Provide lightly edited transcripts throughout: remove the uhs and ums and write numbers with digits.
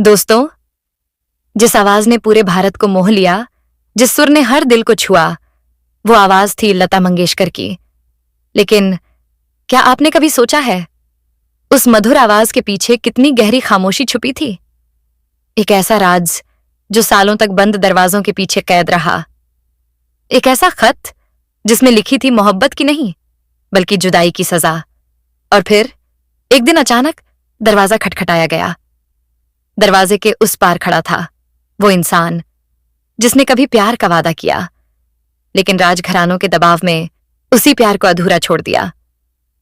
दोस्तों, जिस आवाज ने पूरे भारत को मोह लिया, जिस सुर ने हर दिल को छुआ, वो आवाज थी लता मंगेशकर की। लेकिन क्या आपने कभी सोचा है उस मधुर आवाज के पीछे कितनी गहरी खामोशी छुपी थी? एक ऐसा राज जो सालों तक बंद दरवाजों के पीछे कैद रहा। एक ऐसा खत जिसमें लिखी थी मोहब्बत की नहीं बल्कि जुदाई की सजा। और फिर एक दिन अचानक दरवाजा खटखटाया गया। दरवाजे के उस पार खड़ा था वो इंसान जिसने कभी प्यार का वादा किया, लेकिन राजघरानों के दबाव में उसी प्यार को अधूरा छोड़ दिया।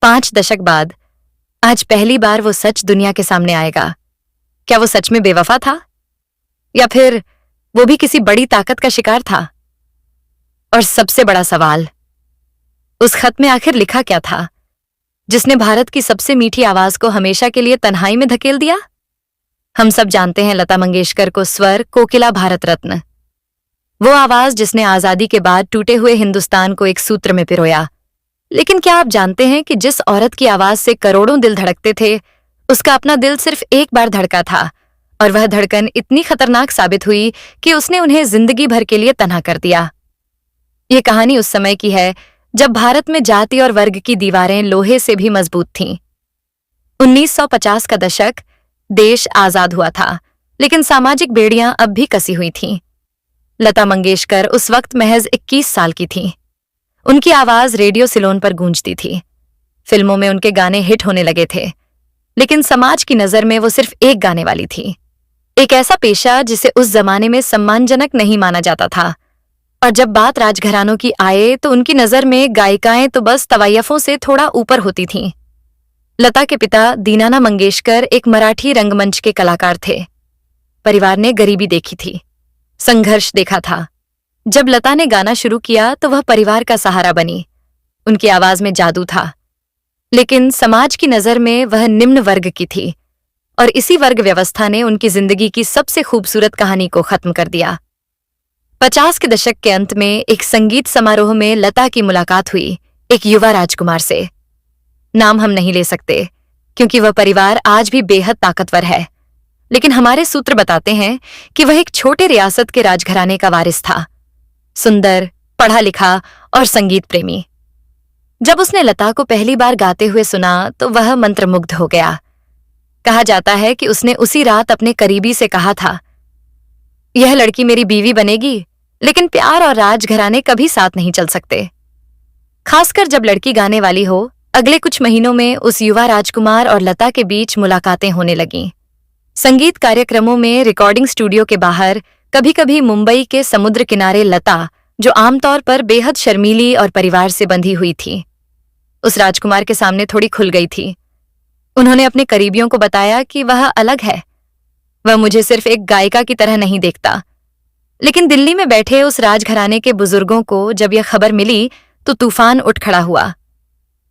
5 दशक बाद आज पहली बार वो सच दुनिया के सामने आएगा। क्या वो सच में बेवफा था, या फिर वो भी किसी बड़ी ताकत का शिकार था? और सबसे बड़ा सवाल, उस खत में आखिर लिखा क्या था जिसने भारत की सबसे मीठी आवाज को हमेशा के लिए तन्हाई में धकेल दिया? हम सब जानते हैं लता मंगेशकर को स्वर कोकिला भारत रत्न, वो आवाज जिसने आजादी के बाद टूटे हुए हिंदुस्तान को एक सूत्र में पिरोया। लेकिन क्या आप जानते हैं कि जिस औरत की आवाज से करोड़ों दिल धड़कते थे, उसका अपना दिल सिर्फ एक बार धड़का था, और वह धड़कन इतनी खतरनाक साबित हुई कि उसने उन्हें जिंदगी भर के लिए तन्हा कर दिया। ये कहानी उस समय की है जब भारत में जाति और वर्ग की दीवारें लोहे से भी मजबूत थीं। 1950 का दशक, देश आजाद हुआ था, लेकिन सामाजिक बेड़ियां अब भी कसी हुई थीं। लता मंगेशकर उस वक्त महज 21 साल की थीं। उनकी आवाज रेडियो सिलोन पर गूंजती थी, फिल्मों में उनके गाने हिट होने लगे थे, लेकिन समाज की नजर में वो सिर्फ एक गाने वाली थी। एक ऐसा पेशा जिसे उस जमाने में सम्मानजनक नहीं माना जाता था। और जब बात राजघरानों की आए तो उनकी नजर में गायिकाएं तो बस तवायफों से थोड़ा ऊपर होती थीं। लता के पिता दीनाना मंगेशकर एक मराठी रंगमंच के कलाकार थे। परिवार ने गरीबी देखी थी, संघर्ष देखा था। जब लता ने गाना शुरू किया तो वह परिवार का सहारा बनी। उनकी आवाज में जादू था, लेकिन समाज की नजर में वह निम्न वर्ग की थी, और इसी वर्ग व्यवस्था ने उनकी जिंदगी की सबसे खूबसूरत कहानी को खत्म कर दिया। 50 के दशक के अंत में एक संगीत समारोह में लता की मुलाकात हुई एक युवा राजकुमार से। नाम हम नहीं ले सकते क्योंकि वह परिवार आज भी बेहद ताकतवर है, लेकिन हमारे सूत्र बताते हैं कि वह एक छोटे रियासत के राजघराने का वारिस था, सुंदर, पढ़ा लिखा और संगीत प्रेमी। जब उसने लता को पहली बार गाते हुए सुना तो वह मंत्रमुग्ध हो गया। कहा जाता है कि उसने उसी रात अपने करीबी से कहा था, यह लड़की मेरी बीवी बनेगी, लेकिन प्यार और राजघराने कभी साथ नहीं चल सकते। खासकर जब लड़की गाने वाली हो। अगले कुछ महीनों में उस युवा राजकुमार और लता के बीच मुलाकातें होने लगीं। संगीत कार्यक्रमों में, रिकॉर्डिंग स्टूडियो के बाहर, कभी-कभी मुंबई के समुद्र किनारे लता, जो आमतौर पर बेहद शर्मीली और परिवार से बंधी हुई थी, उस राजकुमार के सामने थोड़ी खुल गई थी। उन्होंने अपने करीबियों को बताया कि वह अलग है, वह मुझे सिर्फ एक गायिका की तरह नहीं देखता। लेकिन दिल्ली में बैठे उस राजघराने के बुजुर्गों को जब यह खबर मिली तो तूफान उठ खड़ा हुआ।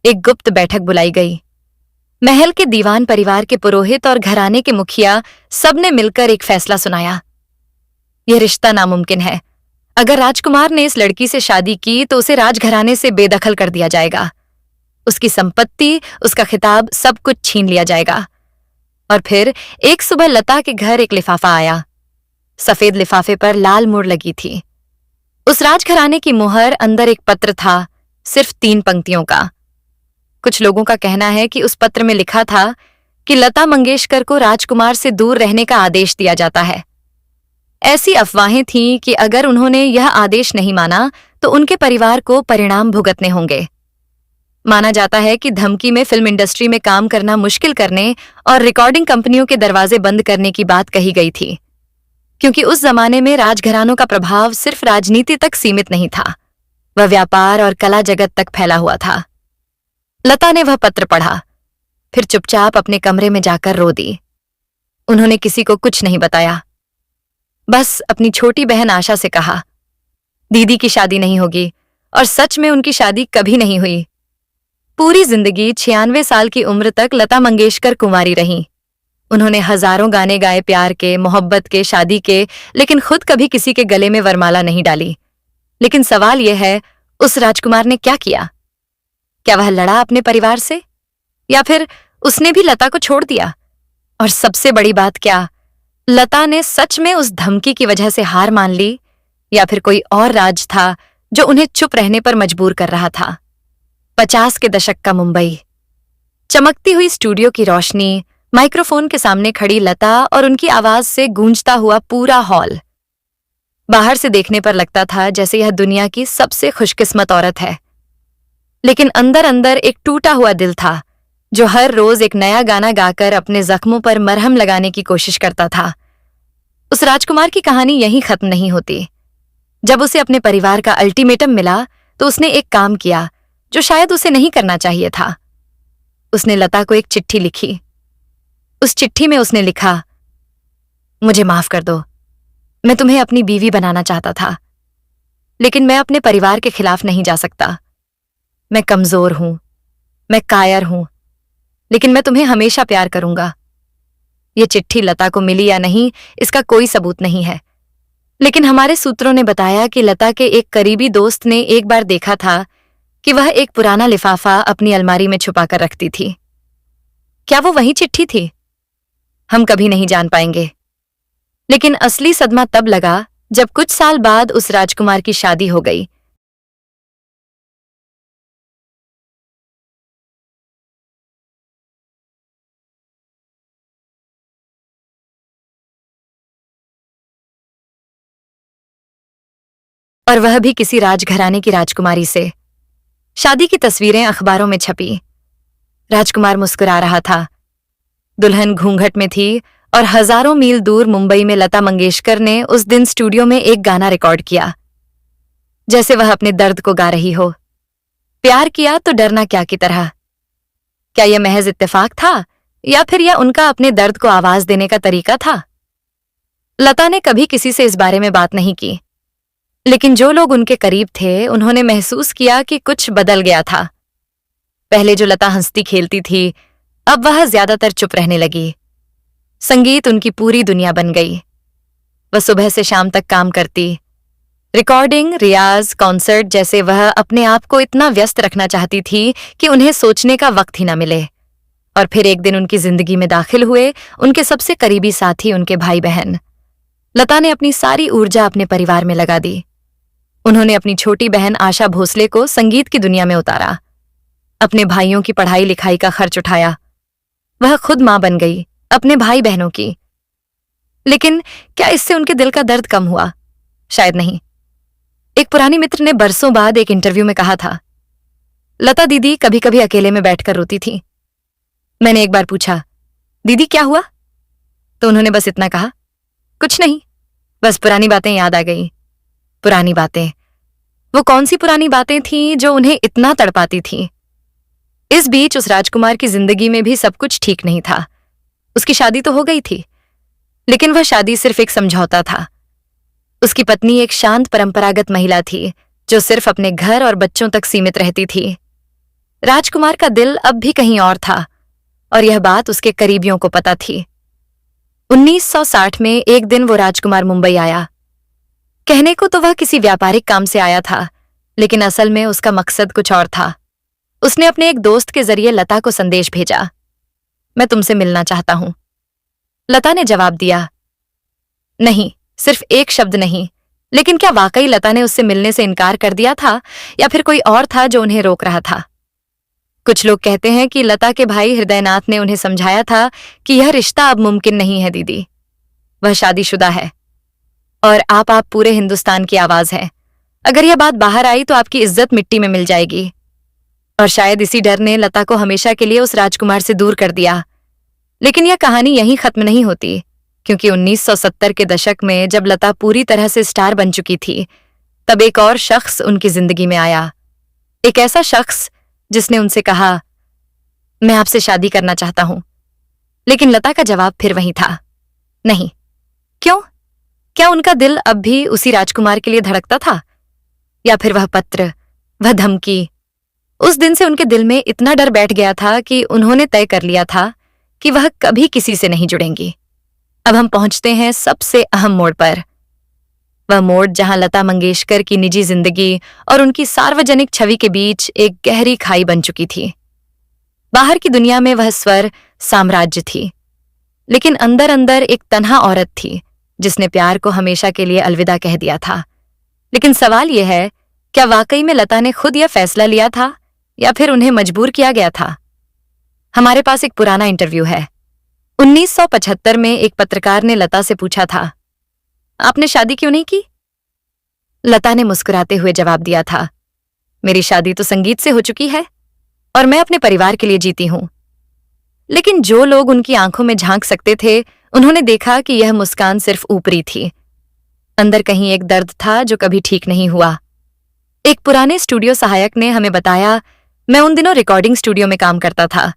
एक गुप्त बैठक बुलाई गई। महल के दीवान, परिवार के पुरोहित और घराने के मुखिया सबने मिलकर एक फैसला सुनाया। यह रिश्ता नामुमकिन है। अगर राजकुमार ने इस लड़की से शादी की तो उसे राजघराने से बेदखल कर दिया जाएगा। उसकी संपत्ति, उसका खिताब, सब कुछ छीन लिया जाएगा। और फिर एक सुबह लता के घर एक लिफाफा आया। सफेद लिफाफे पर लाल मुहर लगी थी। उस राजघराने की मुहर, अंदर एक पत्र था, सिर्फ 3 पंक्तियों का। कुछ लोगों का कहना है कि उस पत्र में लिखा था कि लता मंगेशकर को राजकुमार से दूर रहने का आदेश दिया जाता है। ऐसी अफवाहें थीं कि अगर उन्होंने यह आदेश नहीं माना तो उनके परिवार को परिणाम भुगतने होंगे। माना जाता है कि धमकी में फिल्म इंडस्ट्री में काम करना मुश्किल करने और रिकॉर्डिंग कंपनियों के दरवाजे बंद करने की बात कही गई थी, क्योंकि उस जमाने में राजघरानों का प्रभाव सिर्फ राजनीति तक सीमित नहीं था, वह व्यापार और कला जगत तक फैला हुआ था। लता ने वह पत्र पढ़ा, फिर चुपचाप अपने कमरे में जाकर रो दी। उन्होंने किसी को कुछ नहीं बताया, बस अपनी छोटी बहन आशा से कहा, दीदी की शादी नहीं होगी, और सच में उनकी शादी कभी नहीं हुई। पूरी जिंदगी 96 साल की उम्र तक लता मंगेशकर कुंवारी रहीं। उन्होंने हजारों गाने गाए, प्यार के, मोहब्बत के, शादी के, लेकिन खुद कभी किसी के गले में वरमाला नहीं डाली। लेकिन सवाल यह है, उस राजकुमार ने क्या किया? क्या वह लड़ा अपने परिवार से, या फिर उसने भी लता को छोड़ दिया? और सबसे बड़ी बात क्या, लता ने सच में उस धमकी की वजह से हार मान ली, या फिर कोई और राज था जो उन्हें चुप रहने पर मजबूर कर रहा था? 50 के दशक का मुंबई, चमकती हुई स्टूडियो की रोशनी, माइक्रोफोन के सामने खड़ी लता और उनकी आवाज से गूंजता हुआ पूरा हॉल। बाहर से देखने पर लगता था जैसे यह दुनिया की सबसे खुशकिस्मत औरत है, लेकिन अंदर अंदर एक टूटा हुआ दिल था जो हर रोज एक नया गाना गाकर अपने जख्मों पर मरहम लगाने की कोशिश करता था। उस राजकुमार की कहानी यहीं खत्म नहीं होती। जब उसे अपने परिवार का अल्टीमेटम मिला तो उसने एक काम किया जो शायद उसे नहीं करना चाहिए था। उसने लता को एक चिट्ठी लिखी। उस चिट्ठी में उसने लिखा, मुझे माफ कर दो, मैं तुम्हें अपनी बीवी बनाना चाहता था, लेकिन मैं अपने परिवार के खिलाफ नहीं जा सकता। मैं कमजोर हूं, मैं कायर हूं, लेकिन मैं तुम्हें हमेशा प्यार करूंगा। ये चिट्ठी लता को मिली या नहीं, इसका कोई सबूत नहीं है, लेकिन हमारे सूत्रों ने बताया कि लता के एक करीबी दोस्त ने एक बार देखा था कि वह एक पुराना लिफाफा अपनी अलमारी में छुपाकर रखती थी। क्या वो वही चिट्ठी थी? हम कभी नहीं जान पाएंगे। लेकिन असली सदमा तब लगा जब कुछ साल बाद उस राजकुमार की शादी हो गई। और वह भी किसी राजघराने की राजकुमारी से। शादी की तस्वीरें अखबारों में छपी। राजकुमार मुस्कुरा रहा था, दुल्हन घूंघट में थी और हजारों मील दूर मुंबई में लता मंगेशकर ने उस दिन स्टूडियो में एक गाना रिकॉर्ड किया, जैसे वह अपने दर्द को गा रही हो। प्यार किया तो डरना क्या की तरह। क्या यह महज इत्तेफाक था या फिर यह उनका अपने दर्द को आवाज देने का तरीका था? लता ने कभी किसी से इस बारे में बात नहीं की, लेकिन जो लोग उनके करीब थे उन्होंने महसूस किया कि कुछ बदल गया था। पहले जो लता हंसती खेलती थी, अब वह ज्यादातर चुप रहने लगी। संगीत उनकी पूरी दुनिया बन गई। वह सुबह से शाम तक काम करती। रिकॉर्डिंग, रियाज, कॉन्सर्ट जैसे वह अपने आप को इतना व्यस्त रखना चाहती थी कि उन्हें सोचने का वक्त ही ना मिले। और फिर एक दिन उनकी जिंदगी में दाखिल हुए उनके सबसे करीबी साथी, उनके भाई बहन। लता ने अपनी सारी ऊर्जा अपने परिवार में लगा दी। उन्होंने अपनी छोटी बहन आशा भोसले को संगीत की दुनिया में उतारा, अपने भाइयों की पढ़ाई लिखाई का खर्च उठाया। वह खुद मां बन गई अपने भाई बहनों की। लेकिन क्या इससे उनके दिल का दर्द कम हुआ? शायद नहीं। एक पुरानी मित्र ने बरसों बाद एक इंटरव्यू में कहा था, लता दीदी कभी कभी अकेले में बैठकर रोती थी। मैंने एक बार पूछा, दीदी क्या हुआ? तो उन्होंने बस इतना कहा, कुछ नहीं, बस पुरानी बातें याद आ गई। पुरानी बातें, वो कौन सी पुरानी बातें थीं जो उन्हें इतना तड़पाती थीं? इस बीच उस राजकुमार की जिंदगी में भी सब कुछ ठीक नहीं था। उसकी शादी तो हो गई थी, लेकिन वह शादी सिर्फ एक समझौता था। उसकी पत्नी एक शांत परंपरागत महिला थी जो सिर्फ अपने घर और बच्चों तक सीमित रहती थी। राजकुमार का दिल अब भी कहीं और था, और यह बात उसके करीबियों को पता थी। 1960 में एक दिन वो राजकुमार मुंबई आया। कहने को तो वह किसी व्यापारिक काम से आया था, लेकिन असल में उसका मकसद कुछ और था। उसने अपने एक दोस्त के जरिए लता को संदेश भेजा, मैं तुमसे मिलना चाहता हूं। लता ने जवाब दिया, नहीं, सिर्फ एक शब्द नहीं। लेकिन क्या वाकई लता ने उससे मिलने से इनकार कर दिया था, या फिर कोई और था जो उन्हें रोक रहा था? कुछ लोग कहते हैं कि लता के भाई हृदयनाथ ने उन्हें समझाया था कि यह रिश्ता अब मुमकिन नहीं है दीदी। वह शादीशुदा है और आप पूरे हिंदुस्तान की आवाज है। अगर यह बात बाहर आई तो आपकी इज्जत मिट्टी में मिल जाएगी। और शायद इसी डर ने लता को हमेशा के लिए उस राजकुमार से दूर कर दिया। लेकिन यह कहानी यहीं खत्म नहीं होती, क्योंकि 1970 के दशक में जब लता पूरी तरह से स्टार बन चुकी थी, तब एक और शख्स उनकी जिंदगी में आया। एक ऐसा शख्स जिसने उनसे कहा, मैं आपसे शादी करना चाहता हूं। लेकिन लता का जवाब फिर वही था, नहीं। क्यों? क्या उनका दिल अब भी उसी राजकुमार के लिए धड़कता था? या फिर वह पत्र, वह धमकी? उस दिन से उनके दिल में इतना डर बैठ गया था कि उन्होंने तय कर लिया था कि वह कभी किसी से नहीं जुड़ेंगी। अब हम पहुंचते हैं सबसे अहम मोड़ पर। वह मोड़ जहां लता मंगेशकर की निजी जिंदगी और उनकी सार्वजनिक छवि के बीच एक गहरी खाई बन चुकी थी। बाहर की दुनिया में वह स्वर साम्राज्य थी, लेकिन अंदर अंदर एक तन्हा औरत थी जिसने प्यार को हमेशा के लिए अलविदा कह दिया था। लेकिन सवाल यह है, क्या वाकई में लता ने खुद यह फैसला लिया था या फिर उन्हें मजबूर किया गया था? हमारे पास एक पुराना इंटरव्यू है। 1975 में एक पत्रकार ने लता से पूछा था, आपने शादी क्यों नहीं की? लता ने मुस्कुराते हुए जवाब दिया था, मेरी शादी तो संगीत से हो चुकी है और मैं अपने परिवार के लिए जीती हूं। लेकिन जो लोग उनकी आंखों में झांक सकते थे, उन्होंने देखा कि यह मुस्कान सिर्फ ऊपरी थी। अंदर कहीं एक दर्द था जो कभी ठीक नहीं हुआ। एक पुराने स्टूडियो सहायक ने हमें बताया, मैं उन दिनों रिकॉर्डिंग स्टूडियो में काम करता था।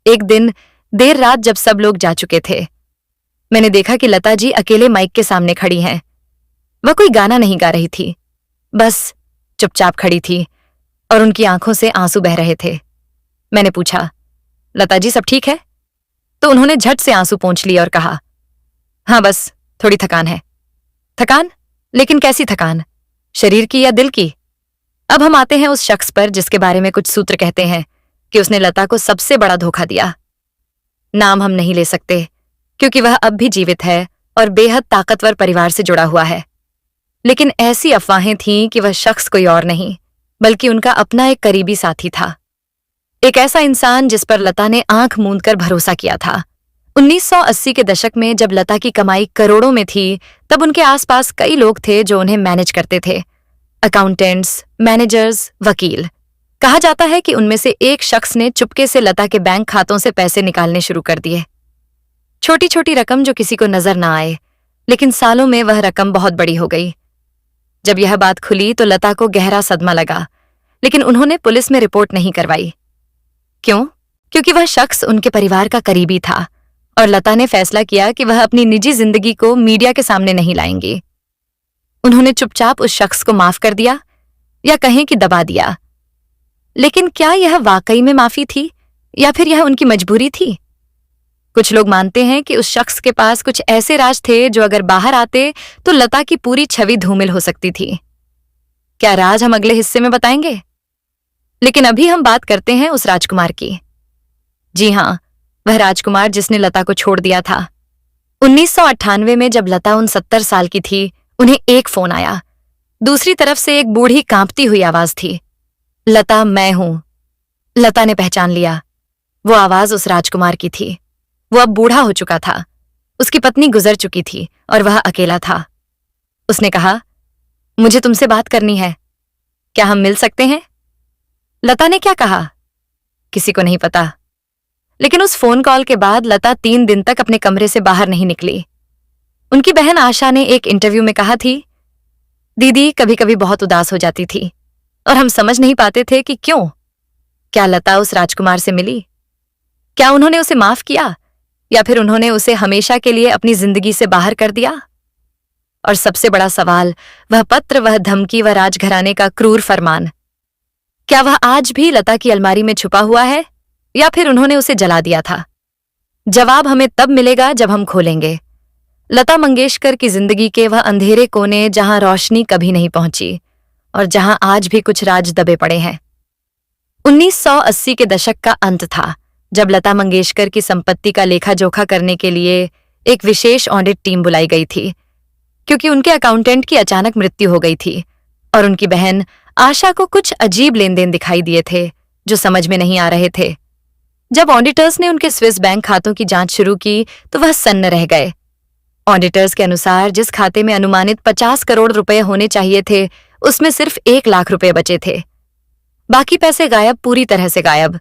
एक दिन देर रात जब सब लोग जा चुके थे, मैंने देखा कि लता जी अकेले माइक के सामने खड़ी हैं। वह कोई गाना नहीं गा रही थी, बस चुपचाप खड़ी थी और उनकी आंखों से आंसू बह रहे थे। मैंने पूछा, लता जी सब ठीक है? तो उन्होंने झट से आंसू पोंछ लिए और कहा, हाँ बस थोड़ी थकान है। थकान? लेकिन कैसी थकान, शरीर की या दिल की? अब हम आते हैं उस शख्स पर जिसके बारे में कुछ सूत्र कहते हैं कि उसने लता को सबसे बड़ा धोखा दिया। नाम हम नहीं ले सकते क्योंकि वह अब भी जीवित है और बेहद ताकतवर परिवार से जुड़ा हुआ है। लेकिन ऐसी अफवाहें थीं कि वह शख्स कोई और नहीं बल्कि उनका अपना एक करीबी साथी था। एक ऐसा इंसान जिस पर लता ने आंख मूंद कर भरोसा किया था। 1980 के दशक में जब लता की कमाई करोड़ों में थी, तब उनके आसपास कई लोग थे जो उन्हें मैनेज करते थे। अकाउंटेंट्स, मैनेजर्स, वकील। कहा जाता है कि उनमें से एक शख्स ने चुपके से लता के बैंक खातों से पैसे निकालने शुरू कर दिए। छोटी छोटी रकम जो किसी को नजर ना आए, लेकिन सालों में वह रकम बहुत बड़ी हो गई। जब यह बात खुली तो लता को गहरा सदमा लगा, लेकिन उन्होंने पुलिस में रिपोर्ट नहीं करवाई। क्यों? क्योंकि वह शख्स उनके परिवार का करीबी था और लता ने फैसला किया कि वह अपनी निजी जिंदगी को मीडिया के सामने नहीं लाएंगी। उन्होंने चुपचाप उस शख्स को माफ कर दिया या कहें कि दबा दिया। लेकिन क्या यह वाकई में माफी थी या फिर यह उनकी मजबूरी थी? कुछ लोग मानते हैं कि उस शख्स के पास कुछ ऐसे राज थे जो अगर बाहर आते तो लता की पूरी छवि धूमिल हो सकती थी। क्या राज हम अगले हिस्से में बताएंगे? लेकिन अभी हम बात करते हैं उस राजकुमार की। जी हां, वह राजकुमार जिसने लता को छोड़ दिया था। 1998 में जब लता 69 साल की थी, उन्हें एक फोन आया। दूसरी तरफ से एक बूढ़ी कांपती हुई आवाज थी, लता मैं हूं। लता ने पहचान लिया, वो आवाज उस राजकुमार की थी। वो अब बूढ़ा हो चुका था, उसकी पत्नी गुजर चुकी थी और वह अकेला था। उसने कहा, मुझे तुमसे बात करनी है, क्या हम मिल सकते हैं? लता ने क्या कहा, किसी को नहीं पता। लेकिन उस फोन कॉल के बाद लता 3 दिन तक अपने कमरे से बाहर नहीं निकली। उनकी बहन आशा ने एक इंटरव्यू में कहा थी, दीदी कभी कभी बहुत उदास हो जाती थी और हम समझ नहीं पाते थे कि क्यों। क्या लता उस राजकुमार से मिली? क्या उन्होंने उसे माफ किया या फिर उन्होंने उसे हमेशा के लिए अपनी जिंदगी से बाहर कर दिया? और सबसे बड़ा सवाल, वह पत्र, वह धमकी, वह राजघराने का क्रूर फरमान, क्या वह आज भी लता की अलमारी में छुपा हुआ है या फिर उन्होंने उसे जला दिया था? जवाब हमें तब मिलेगा जब हम खोलेंगे लता मंगेशकर की जिंदगी के वह अंधेरे कोने जहां रोशनी कभी नहीं पहुंची और जहां आज भी कुछ राज दबे पड़े हैं। 1980 के दशक का अंत था जब लता मंगेशकर की संपत्ति का लेखा जोखा करने के लिए एक विशेष ऑडिट टीम बुलाई गई थी, क्योंकि उनके अकाउंटेंट की अचानक मृत्यु हो गई थी और उनकी बहन आशा को कुछ अजीब लेन देन दिखाई दिए थे जो समझ में नहीं आ रहे थे। जब ऑडिटर्स ने उनके स्विस बैंक खातों की जांच शुरू की तो वह सन्न रह गए। ऑडिटर्स के अनुसार जिस खाते में अनुमानित 50 करोड़ रुपए होने चाहिए थे, उसमें सिर्फ 1 लाख रुपए बचे थे। बाकी पैसे गायब, पूरी तरह से गायब।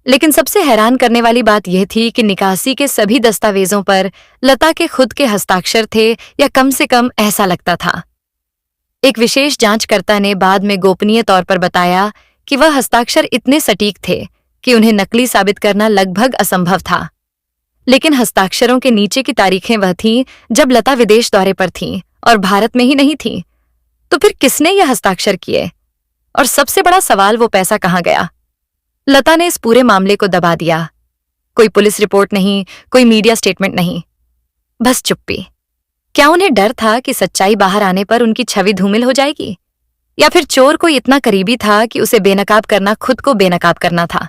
लेकिन सबसे हैरान करने वाली बात यह थी कि निकासी के सभी दस्तावेजों पर लता के खुद के हस्ताक्षर थे, या कम से कम ऐसा लगता था। एक विशेष जांचकर्ता ने बाद में गोपनीय तौर पर बताया कि वह हस्ताक्षर इतने सटीक थे कि उन्हें नकली साबित करना लगभग असंभव था। लेकिन हस्ताक्षरों के नीचे की तारीखें वह थीं जब लता विदेश दौरे पर थीं और भारत में ही नहीं थीं। तो फिर किसने यह हस्ताक्षर किए? और सबसे बड़ा सवाल, वो पैसा कहाँ गया? लता ने इस पूरे मामले को दबा दिया। कोई पुलिस रिपोर्ट नहीं, कोई मीडिया स्टेटमेंट नहीं, बस चुप्पी। क्या उन्हें डर था कि सच्चाई बाहर आने पर उनकी छवि धूमिल हो जाएगी, या फिर चोर कोई इतना करीबी था कि उसे बेनकाब करना खुद को बेनकाब करना था?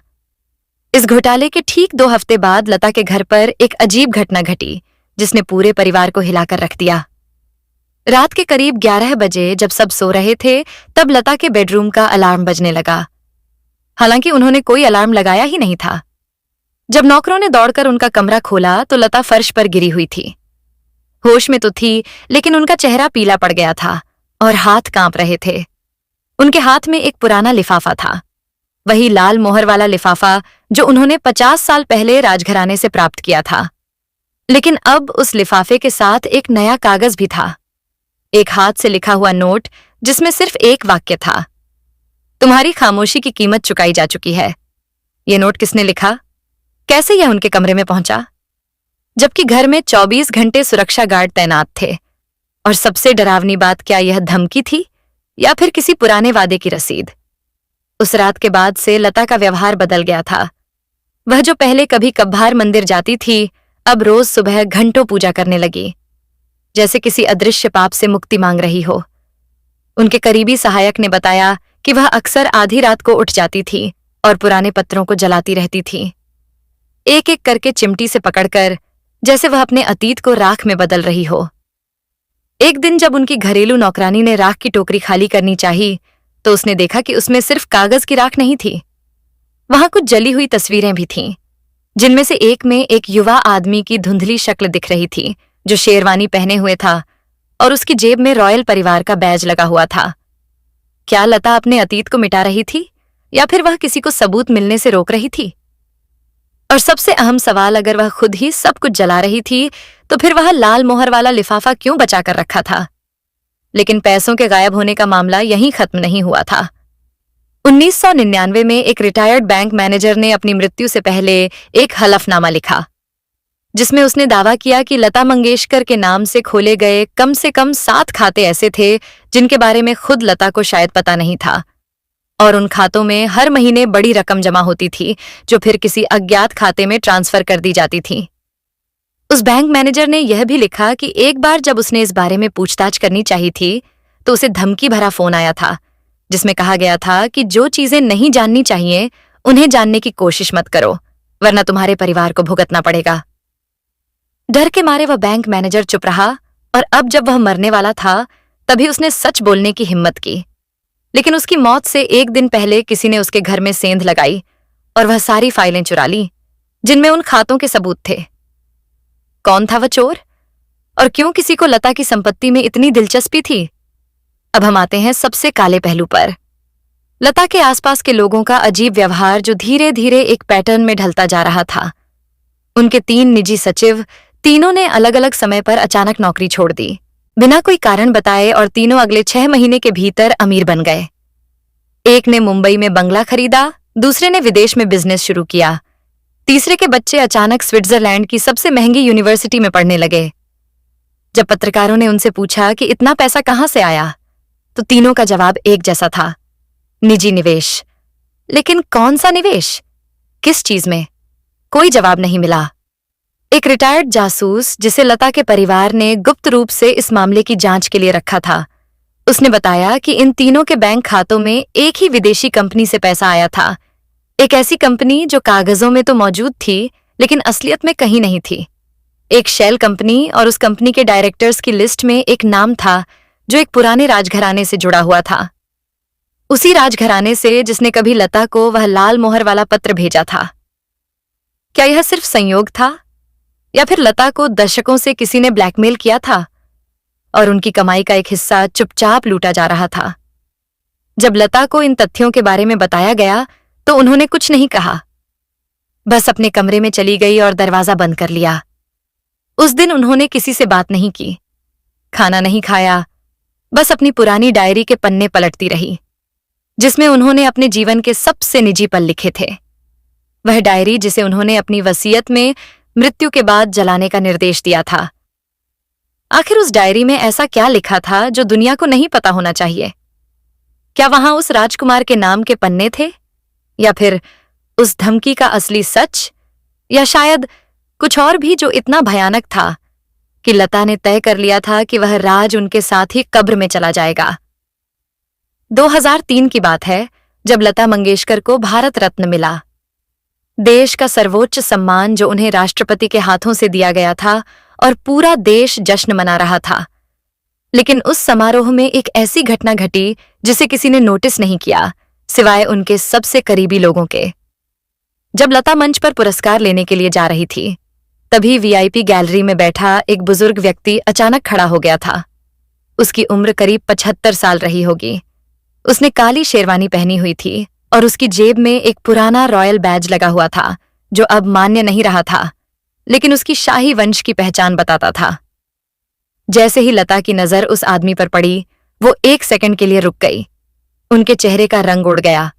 इस घोटाले के ठीक 2 हफ्ते बाद लता के घर पर एक अजीब घटना घटी जिसने पूरे परिवार को हिलाकर रख दिया। रात के करीब 11 बजे जब सब सो रहे थे तब लता के बेडरूम का अलार्म बजने लगा। हालांकि उन्होंने कोई अलार्म लगाया ही नहीं था। जब नौकरों ने दौड़कर उनका कमरा खोला तो लता फर्श पर गिरी हुई थी। होश में तो थी लेकिन उनका चेहरा पीला पड़ गया था और हाथ कांप रहे थे। उनके हाथ में एक पुराना लिफाफा था, वही लाल मोहर वाला लिफाफा जो उन्होंने 50 साल पहले राजघराने से प्राप्त किया था। लेकिन अब उस लिफाफे के साथ एक नया कागज भी था, एक हाथ से लिखा हुआ नोट जिसमें सिर्फ एक वाक्य था, तुम्हारी खामोशी की कीमत चुकाई जा चुकी है। ये नोट किसने लिखा? कैसे यह उनके कमरे में पहुंचा? जबकि घर में 24 घंटे सुरक्षा गार्ड तैनात थे। और सबसे डरावनी बात, क्या यह धमकी थी या फिर किसी पुराने वादे की रसीद? उस रात के बाद से लता का व्यवहार बदल गया था। वह जो पहले कभी कभार मंदिर जाती थी, अब रोज सुबह घंटों पूजा करने लगी, जैसे किसी अदृश्य पाप से मुक्ति मांग रही हो। उनके करीबी सहायक ने बताया कि वह अक्सर आधी रात को उठ जाती थी और पुराने पत्रों को जलाती रहती थी, एक एक करके चिमटी से पकड़कर, जैसे वह अपने अतीत को राख में बदल रही हो। एक दिन जब उनकी घरेलू नौकरानी ने राख की टोकरी खाली करनी चाही तो उसने देखा कि उसमें सिर्फ कागज की राख नहीं थी, वहां कुछ जली हुई तस्वीरें भी थीं, जिनमें से एक में एक युवा आदमी की धुंधली शक्ल दिख रही थी जो शेरवानी पहने हुए था और उसकी जेब में रॉयल परिवार का बैज लगा हुआ था। क्या लता अपने अतीत को मिटा रही थी या फिर वह किसी को सबूत मिलने से रोक रही थी? और सबसे अहम सवाल, अगर वह खुद ही सब कुछ जला रही थी तो फिर वह लाल मोहर वाला लिफाफा क्यों बचा कर रखा था? लेकिन पैसों के गायब होने का मामला यहीं खत्म नहीं हुआ था। 1999 में एक रिटायर्ड बैंक मैनेजर ने अपनी मृत्यु से पहले एक हलफनामा लिखा जिसमें उसने दावा किया कि लता मंगेशकर के नाम से खोले गए कम से कम 7 खाते ऐसे थे जिनके बारे में खुद लता को शायद पता नहीं था, और उन खातों में हर महीने बड़ी रकम जमा होती थी जो फिर किसी अज्ञात खाते में ट्रांसफर कर दी जाती थी। उस बैंक मैनेजर ने यह भी लिखा कि एक बार जब उसने इस बारे में पूछताछ करनी चाहिए थी तो उसे धमकी भरा फोन आया था जिसमें कहा गया था कि जो चीजें नहीं जाननी चाहिए उन्हें जानने की कोशिश मत करो, वरना तुम्हारे परिवार को भुगतना पड़ेगा। डर के मारे वह बैंक मैनेजर चुप रहा और अब जब वह मरने वाला था तभी उसने सच बोलने की हिम्मत की। लेकिन उसकी मौत से एक दिन पहले किसी ने उसके घर में सेंध लगाई और वह सारी फाइलें चुरा ली जिनमें उन खातों के सबूत थे। कौन था वह चोर और क्यों किसी को लता की संपत्ति में इतनी दिलचस्पी थी? अब हम आते हैं सबसे काले पहलू पर, लता के आसपास के लोगों का अजीब व्यवहार जो धीरे धीरे एक पैटर्न में ढलता जा रहा था। उनके 3 निजी सचिव, तीनों ने अलग अलग समय पर अचानक नौकरी छोड़ दी बिना कोई कारण बताए और तीनों अगले 6 महीने के भीतर अमीर बन गए। एक ने मुंबई में बंगला खरीदा, दूसरे ने विदेश में बिजनेस शुरू किया, तीसरे के बच्चे अचानक स्विट्जरलैंड की सबसे महंगी यूनिवर्सिटी में पढ़ने लगे। जब पत्रकारों ने उनसे पूछा कि इतना पैसा कहां से आया तो तीनों का जवाब एक जैसा था, निजी निवेश। लेकिन कौन सा निवेश, किस चीज में? कोई जवाब नहीं मिला। एक रिटायर्ड जासूस जिसे लता के परिवार ने गुप्त रूप से इस मामले की जांच के लिए रखा था, उसने बताया कि इन तीनों के बैंक खातों में एक ही विदेशी कंपनी से पैसा आया था, एक ऐसी कंपनी जो कागजों में तो मौजूद थी लेकिन असलियत में कहीं नहीं थी। एक शेल कंपनी, और उस कंपनी के डायरेक्टर्स की लिस्ट में एक नाम था जो एक पुराने राजघराने से जुड़ा हुआ था, उसी राजघराने से जिसने कभी लता को वह लाल मोहर वाला पत्र भेजा था। क्या यह सिर्फ संयोग था या फिर लता को दशकों से किसी ने ब्लैकमेल किया था और उनकी कमाई का एक हिस्सा चुपचाप लूटा जा रहा था? जब लता को इन तथ्यों के बारे में बताया गया तो उन्होंने कुछ नहीं कहा, बस अपने कमरे में चली गई और दरवाजा बंद कर लिया। उस दिन उन्होंने किसी से बात नहीं की, खाना नहीं खाया, बस अपनी पुरानी डायरी के पन्ने पलटती रही जिसमें उन्होंने अपने जीवन के सबसे निजी पल लिखे थे। वह डायरी जिसे उन्होंने अपनी वसीयत में मृत्यु के बाद जलाने का निर्देश दिया था। आखिर उस डायरी में ऐसा क्या लिखा था जो दुनिया को नहीं पता होना चाहिए? क्या वहां उस राजकुमार के नाम के पन्ने थे, या फिर उस धमकी का असली सच, या शायद कुछ और भी जो इतना भयानक था कि लता ने तय कर लिया था कि वह राज उनके साथ ही कब्र में चला जाएगा। 2003 की बात है जब लता मंगेशकर को भारत रत्न मिला। देश का सर्वोच्च सम्मान जो उन्हें राष्ट्रपति के हाथों से दिया गया था और पूरा देश जश्न मना रहा था। लेकिन उस समारोह में एक ऐसी घटना घटी जिसे किसी ने नोटिस नहीं किया, सिवाय उनके सबसे करीबी लोगों के। जब लता मंच पर पुरस्कार लेने के लिए जा रही थी, तभी वीआईपी गैलरी में बैठा एक बुजुर्ग व्यक्ति अचानक खड़ा हो गया था। उसकी उम्र करीब 75 साल रही होगी। उसने काली शेरवानी पहनी हुई थी और उसकी जेब में एक पुराना रॉयल बैज लगा हुआ था जो अब मान्य नहीं रहा था, लेकिन उसकी शाही वंश की पहचान बताता था। जैसे ही लता की नजर उस आदमी पर पड़ी, वो 1 सेकंड के लिए रुक गई। उनके चेहरे का रंग उड़ गया,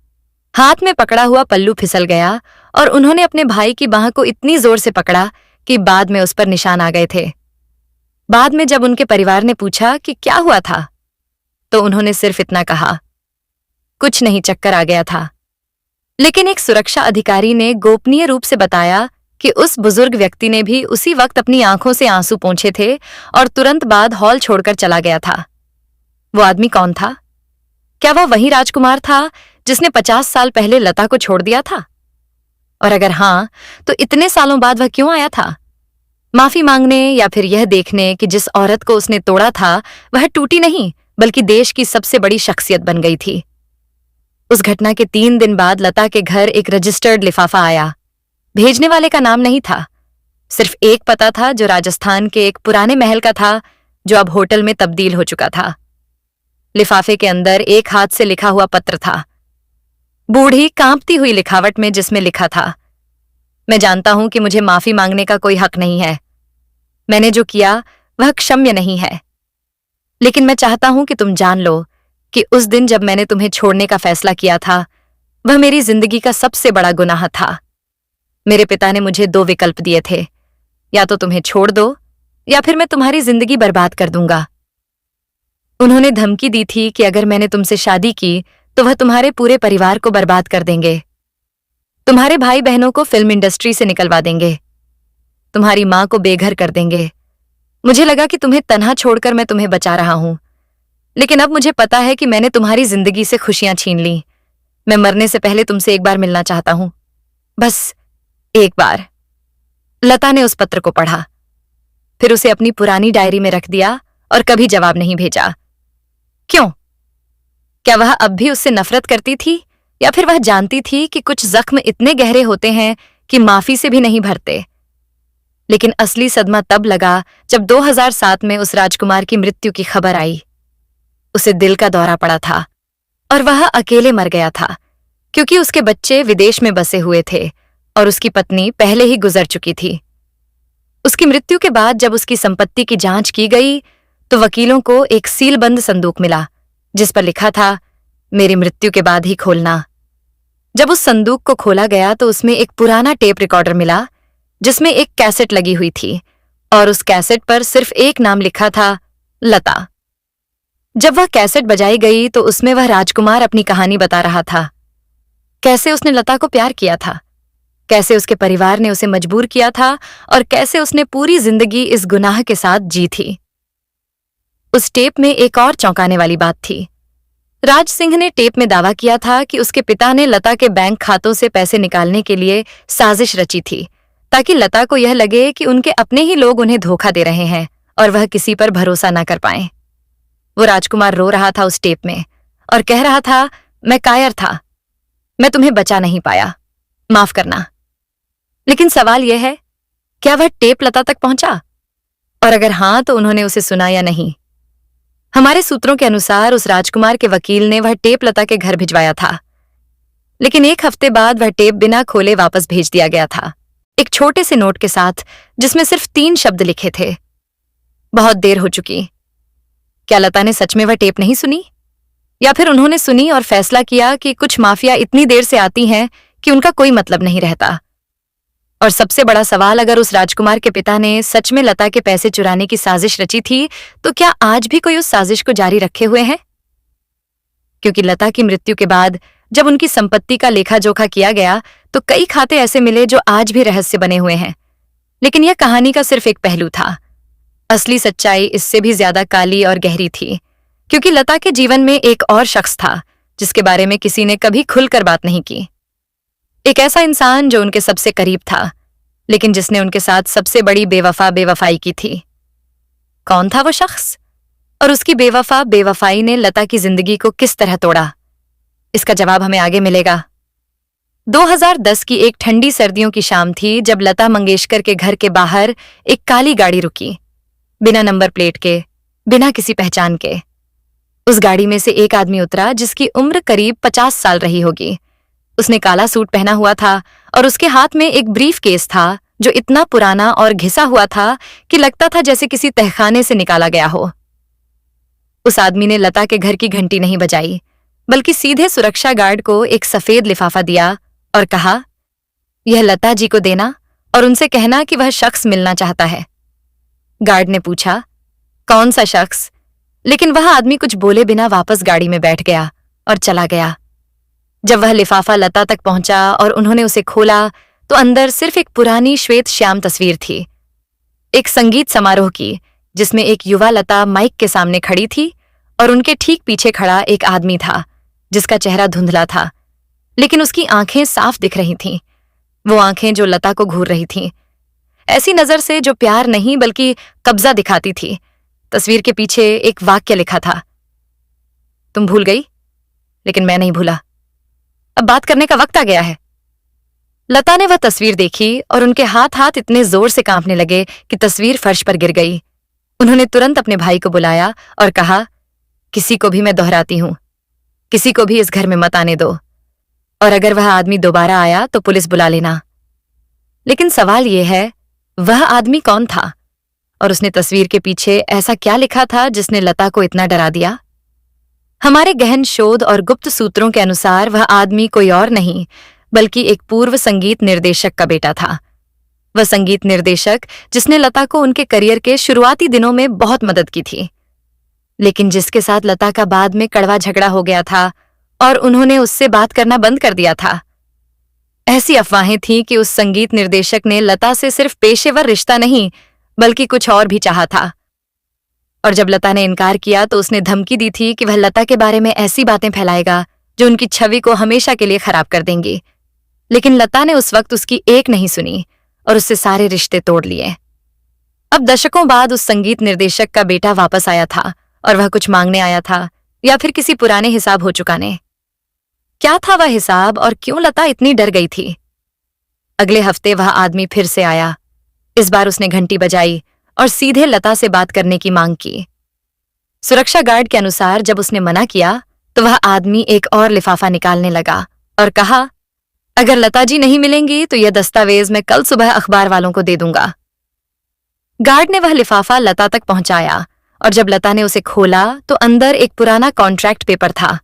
हाथ में पकड़ा हुआ पल्लू फिसल गया और उन्होंने अपने भाई की बाह को इतनी जोर से पकड़ा कि बाद में उस पर निशान आ गए थे। बाद में जब उनके परिवार ने पूछा कि क्या हुआ था, तो उन्होंने सिर्फ इतना कहा, कुछ नहीं, चक्कर आ गया था। लेकिन एक सुरक्षा अधिकारी ने गोपनीय रूप से बताया कि उस बुजुर्ग व्यक्ति ने भी उसी वक्त अपनी आंखों से आंसू पोंछे थे और तुरंत बाद हॉल छोड़कर चला गया था। वो आदमी कौन था? क्या वह वही राजकुमार था जिसने 50 साल पहले लता को छोड़ दिया था? और अगर हां, तो इतने सालों बाद वह क्यों आया था? माफी मांगने या फिर यह देखने कि जिस औरत को उसने तोड़ा था वह टूटी नहीं बल्कि देश की सबसे बड़ी शख्सियत बन गई थी। उस घटना के 3 दिन बाद लता के घर एक रजिस्टर्ड लिफाफा आया। भेजने वाले का नाम नहीं था, सिर्फ एक पता था जो राजस्थान के एक पुराने महल का था जो अब होटल में तब्दील हो चुका था। लिफाफे के अंदर एक हाथ से लिखा हुआ पत्र था, बूढ़ी कांपती हुई लिखावट में, जिसमें लिखा था, मैं जानता हूं कि मुझे माफी मांगने का कोई हक नहीं है। मैंने जो किया वह क्षम्य नहीं है, लेकिन मैं चाहता हूं कि तुम जान लो कि उस दिन जब मैंने तुम्हें छोड़ने का फैसला किया था वह मेरी जिंदगी का सबसे बड़ा गुनाह था। मेरे पिता ने मुझे 2 विकल्प दिए थे, या तो तुम्हें छोड़ दो या फिर मैं तुम्हारी जिंदगी बर्बाद कर दूंगा। उन्होंने धमकी दी थी कि अगर मैंने तुमसे शादी की तो वह तुम्हारे पूरे परिवार को बर्बाद कर देंगे, तुम्हारे भाई बहनों को फिल्म इंडस्ट्री से निकलवा देंगे, तुम्हारी मां को बेघर कर देंगे। मुझे लगा कि तुम्हें तन्हा छोड़कर मैं तुम्हें बचा रहा हूं, लेकिन अब मुझे पता है कि मैंने तुम्हारी जिंदगी से खुशियां छीन ली। मैं मरने से पहले तुमसे एक बार मिलना चाहता हूं, बस एक बार। लता ने उस पत्र को पढ़ा, फिर उसे अपनी पुरानी डायरी में रख दिया और कभी जवाब नहीं भेजा। क्यों? क्या वह अब भी उससे नफरत करती थी, या फिर वह जानती थी कि कुछ जख्म इतने गहरे होते हैं कि माफी से भी नहीं भरते? लेकिन असली सदमा तब लगा जब 2007 में उस राजकुमार की मृत्यु की खबर आई। उसे दिल का दौरा पड़ा था और वह अकेले मर गया था, क्योंकि उसके बच्चे विदेश में बसे हुए थे और उसकी पत्नी पहले ही गुजर चुकी थी। उसकी मृत्यु के बाद जब उसकी संपत्ति की जांच की गई तो वकीलों को एक सीलबंद संदूक मिला जिस पर लिखा था, मेरी मृत्यु के बाद ही खोलना। जब उस संदूक को खोला गया तो उसमें एक पुराना टेप रिकॉर्डर मिला जिसमें एक कैसेट लगी हुई थी और उस कैसेट पर सिर्फ एक नाम लिखा था, लता। जब वह कैसेट बजाई गई तो उसमें वह राजकुमार अपनी कहानी बता रहा था, कैसे उसने लता को प्यार किया था, कैसे उसके परिवार ने उसे मजबूर किया था और कैसे उसने पूरी जिंदगी इस गुनाह के साथ जी थी। उस टेप में एक और चौंकाने वाली बात थी। राज सिंह ने टेप में दावा किया था कि उसके पिता ने लता के बैंक खातों से पैसे निकालने के लिए साजिश रची थी ताकि लता को यह लगे कि उनके अपने ही लोग उन्हें धोखा दे रहे हैं और वह किसी पर भरोसा न कर पाएं। वो राजकुमार रो रहा था उस टेप में और कह रहा था, मैं कायर था, मैं तुम्हें बचा नहीं पाया, माफ करना। लेकिन सवाल यह है, क्या वह टेप लता तक पहुंचा? और अगर हां, तो उन्होंने उसे सुना या नहीं? हमारे सूत्रों के अनुसार उस राजकुमार के वकील ने वह टेप लता के घर भिजवाया था, लेकिन 1 हफ्ते बाद वह टेप बिना खोले वापस भेज दिया गया था, एक छोटे से नोट के साथ जिसमें सिर्फ 3 शब्द लिखे थे, बहुत देर हो चुकी। क्या लता ने सच में वह टेप नहीं सुनी, या फिर उन्होंने सुनी और फैसला किया कि कुछ माफिया इतनी देर से आती हैं कि उनका कोई मतलब नहीं रहता? और सबसे बड़ा सवाल, अगर उस राजकुमार के पिता ने सच में लता के पैसे चुराने की साजिश रची थी तो क्या आज भी कोई उस साजिश को जारी रखे हुए है? क्योंकि लता की मृत्यु के बाद जब उनकी संपत्ति का लेखा जोखा किया गया तो कई खाते ऐसे मिले जो आज भी रहस्य बने हुए हैं। लेकिन यह कहानी का सिर्फ एक पहलू था। असली सच्चाई इससे भी ज्यादा काली और गहरी थी, क्योंकि लता के जीवन में एक और शख्स था जिसके बारे में किसी ने कभी खुलकर बात नहीं की। एक ऐसा इंसान जो उनके सबसे करीब था, लेकिन जिसने उनके साथ सबसे बड़ी बेवफाई की थी। कौन था वो शख्स और उसकी बेवफाई ने लता की जिंदगी को किस तरह तोड़ा? इसका जवाब हमें आगे मिलेगा। 2010 की एक ठंडी सर्दियों की शाम थी जब लता मंगेशकर के घर के बाहर एक काली गाड़ी रुकी, बिना नंबर प्लेट के, बिना किसी पहचान के। उस गाड़ी में से एक आदमी उतरा जिसकी उम्र करीब 50 साल रही होगी। उसने काला सूट पहना हुआ था और उसके हाथ में एक ब्रीफ केस था जो इतना पुराना और घिसा हुआ था कि लगता था जैसे किसी तहखाने से निकाला गया हो। उस आदमी ने लता के घर की घंटी नहीं बजाई, बल्कि सीधे सुरक्षा गार्ड को एक सफेद लिफाफा दिया और कहा, यह लता जी को देना और उनसे कहना कि वह शख्स मिलना चाहता है। गार्ड ने पूछा, कौन सा शख्स? लेकिन वह आदमी कुछ बोले बिना वापस गाड़ी में बैठ गया और चला गया। जब वह लिफाफा लता तक पहुंचा और उन्होंने उसे खोला तो अंदर सिर्फ एक पुरानी श्वेत श्याम तस्वीर थी, एक संगीत समारोह की, जिसमें एक युवा लता माइक के सामने खड़ी थी और उनके ठीक पीछे खड़ा एक आदमी था जिसका चेहरा धुंधला था, लेकिन उसकी आंखें साफ दिख रही थीं। वो आंखें जो लता को घूर रही थीं, ऐसी नजर से जो प्यार नहीं बल्कि कब्जा दिखाती थी। तस्वीर के पीछे एक वाक्य लिखा था, तुम भूल गई, लेकिन मैं नहीं भूला। अब बात करने का वक्त आ गया है। लता ने वह तस्वीर देखी और उनके हाथ इतने जोर से कांपने लगे कि तस्वीर फर्श पर गिर गई। उन्होंने तुरंत अपने भाई को बुलाया और कहा, किसी को भी मैं दोहराती हूं, किसी को भी इस घर में मत आने दो, और अगर वह आदमी दोबारा आया तो पुलिस बुला लेना। लेकिन सवाल यह है, वह आदमी कौन था और उसने तस्वीर के पीछे ऐसा क्या लिखा था जिसने लता को इतना डरा दिया? हमारे गहन शोध और गुप्त सूत्रों के अनुसार वह आदमी कोई और नहीं बल्कि एक पूर्व संगीत निर्देशक का बेटा था। वह संगीत निर्देशक जिसने लता को उनके करियर के शुरुआती दिनों में बहुत मदद की थी, लेकिन जिसके साथ लता का बाद में कड़वा झगड़ा हो गया था और उन्होंने उससे बात करना बंद कर दिया था। ऐसी अफवाहें थीं कि उस संगीत निर्देशक ने लता से सिर्फ पेशेवर रिश्ता नहीं बल्कि कुछ और भी चाहा था, और जब लता ने इनकार किया तो उसने धमकी दी थी कि वह लता के बारे में ऐसी बातें फैलाएगा जो उनकी छवि को हमेशा के लिए खराब कर देंगी। लेकिन लता ने उस वक्त उसकी एक नहीं सुनी और उससे सारे रिश्ते तोड़ लिए। अब दशकों बाद उस संगीत निर्देशक का बेटा वापस आया था और वह कुछ मांगने आया था, या फिर किसी पुराने हिसाब हो चुकाने। क्या था वह हिसाब और क्यों लता इतनी डर गई थी? अगले हफ्ते वह आदमी फिर से आया। इस बार उसने घंटी बजाई और सीधे लता से बात करने की मांग की। सुरक्षा गार्ड के अनुसार जब उसने मना किया तो वह आदमी एक और लिफाफा निकालने लगा और कहा, अगर लता जी नहीं मिलेंगी तो यह दस्तावेज मैं कल सुबह अखबार वालों को दे दूंगा। गार्ड ने वह लिफाफा लता तक पहुंचाया और जब लता ने उसे खोला तो अंदर एक पुराना कॉन्ट्रैक्ट पेपर था,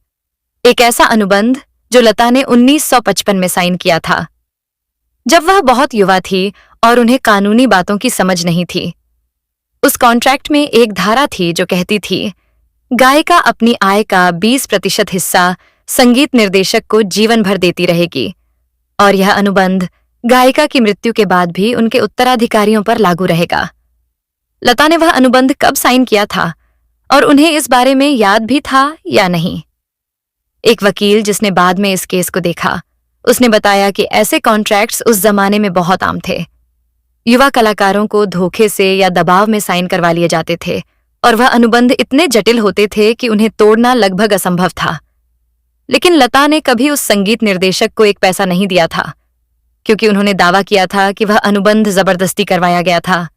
एक ऐसा अनुबंध जो लता ने 1955 में साइन किया था, जब वह बहुत युवा थी और उन्हें कानूनी बातों की समझ नहीं थी। उस कॉन्ट्रैक्ट में एक धारा थी जो कहती थी, गायिका अपनी आय का 20% हिस्सा संगीत निर्देशक को जीवन भर देती रहेगी, और यह अनुबंध गायिका की मृत्यु के बाद भी उनके उत्तराधिकारियों पर लागू रहेगा। लता ने वह अनुबंध कब साइन किया था और उन्हें इस बारे में याद भी था या नहीं? एक वकील जिसने बाद में इस केस को देखा, उसने बताया कि ऐसे कॉन्ट्रैक्ट्स उस जमाने में बहुत आम थे। युवा कलाकारों को धोखे से या दबाव में साइन करवा लिए जाते थे और वह अनुबंध इतने जटिल होते थे कि उन्हें तोड़ना लगभग असंभव था। लेकिन लता ने कभी उस संगीत निर्देशक को एक पैसा नहीं दिया था, क्योंकि उन्होंने दावा किया था कि वह अनुबंध जबरदस्ती करवाया गया था।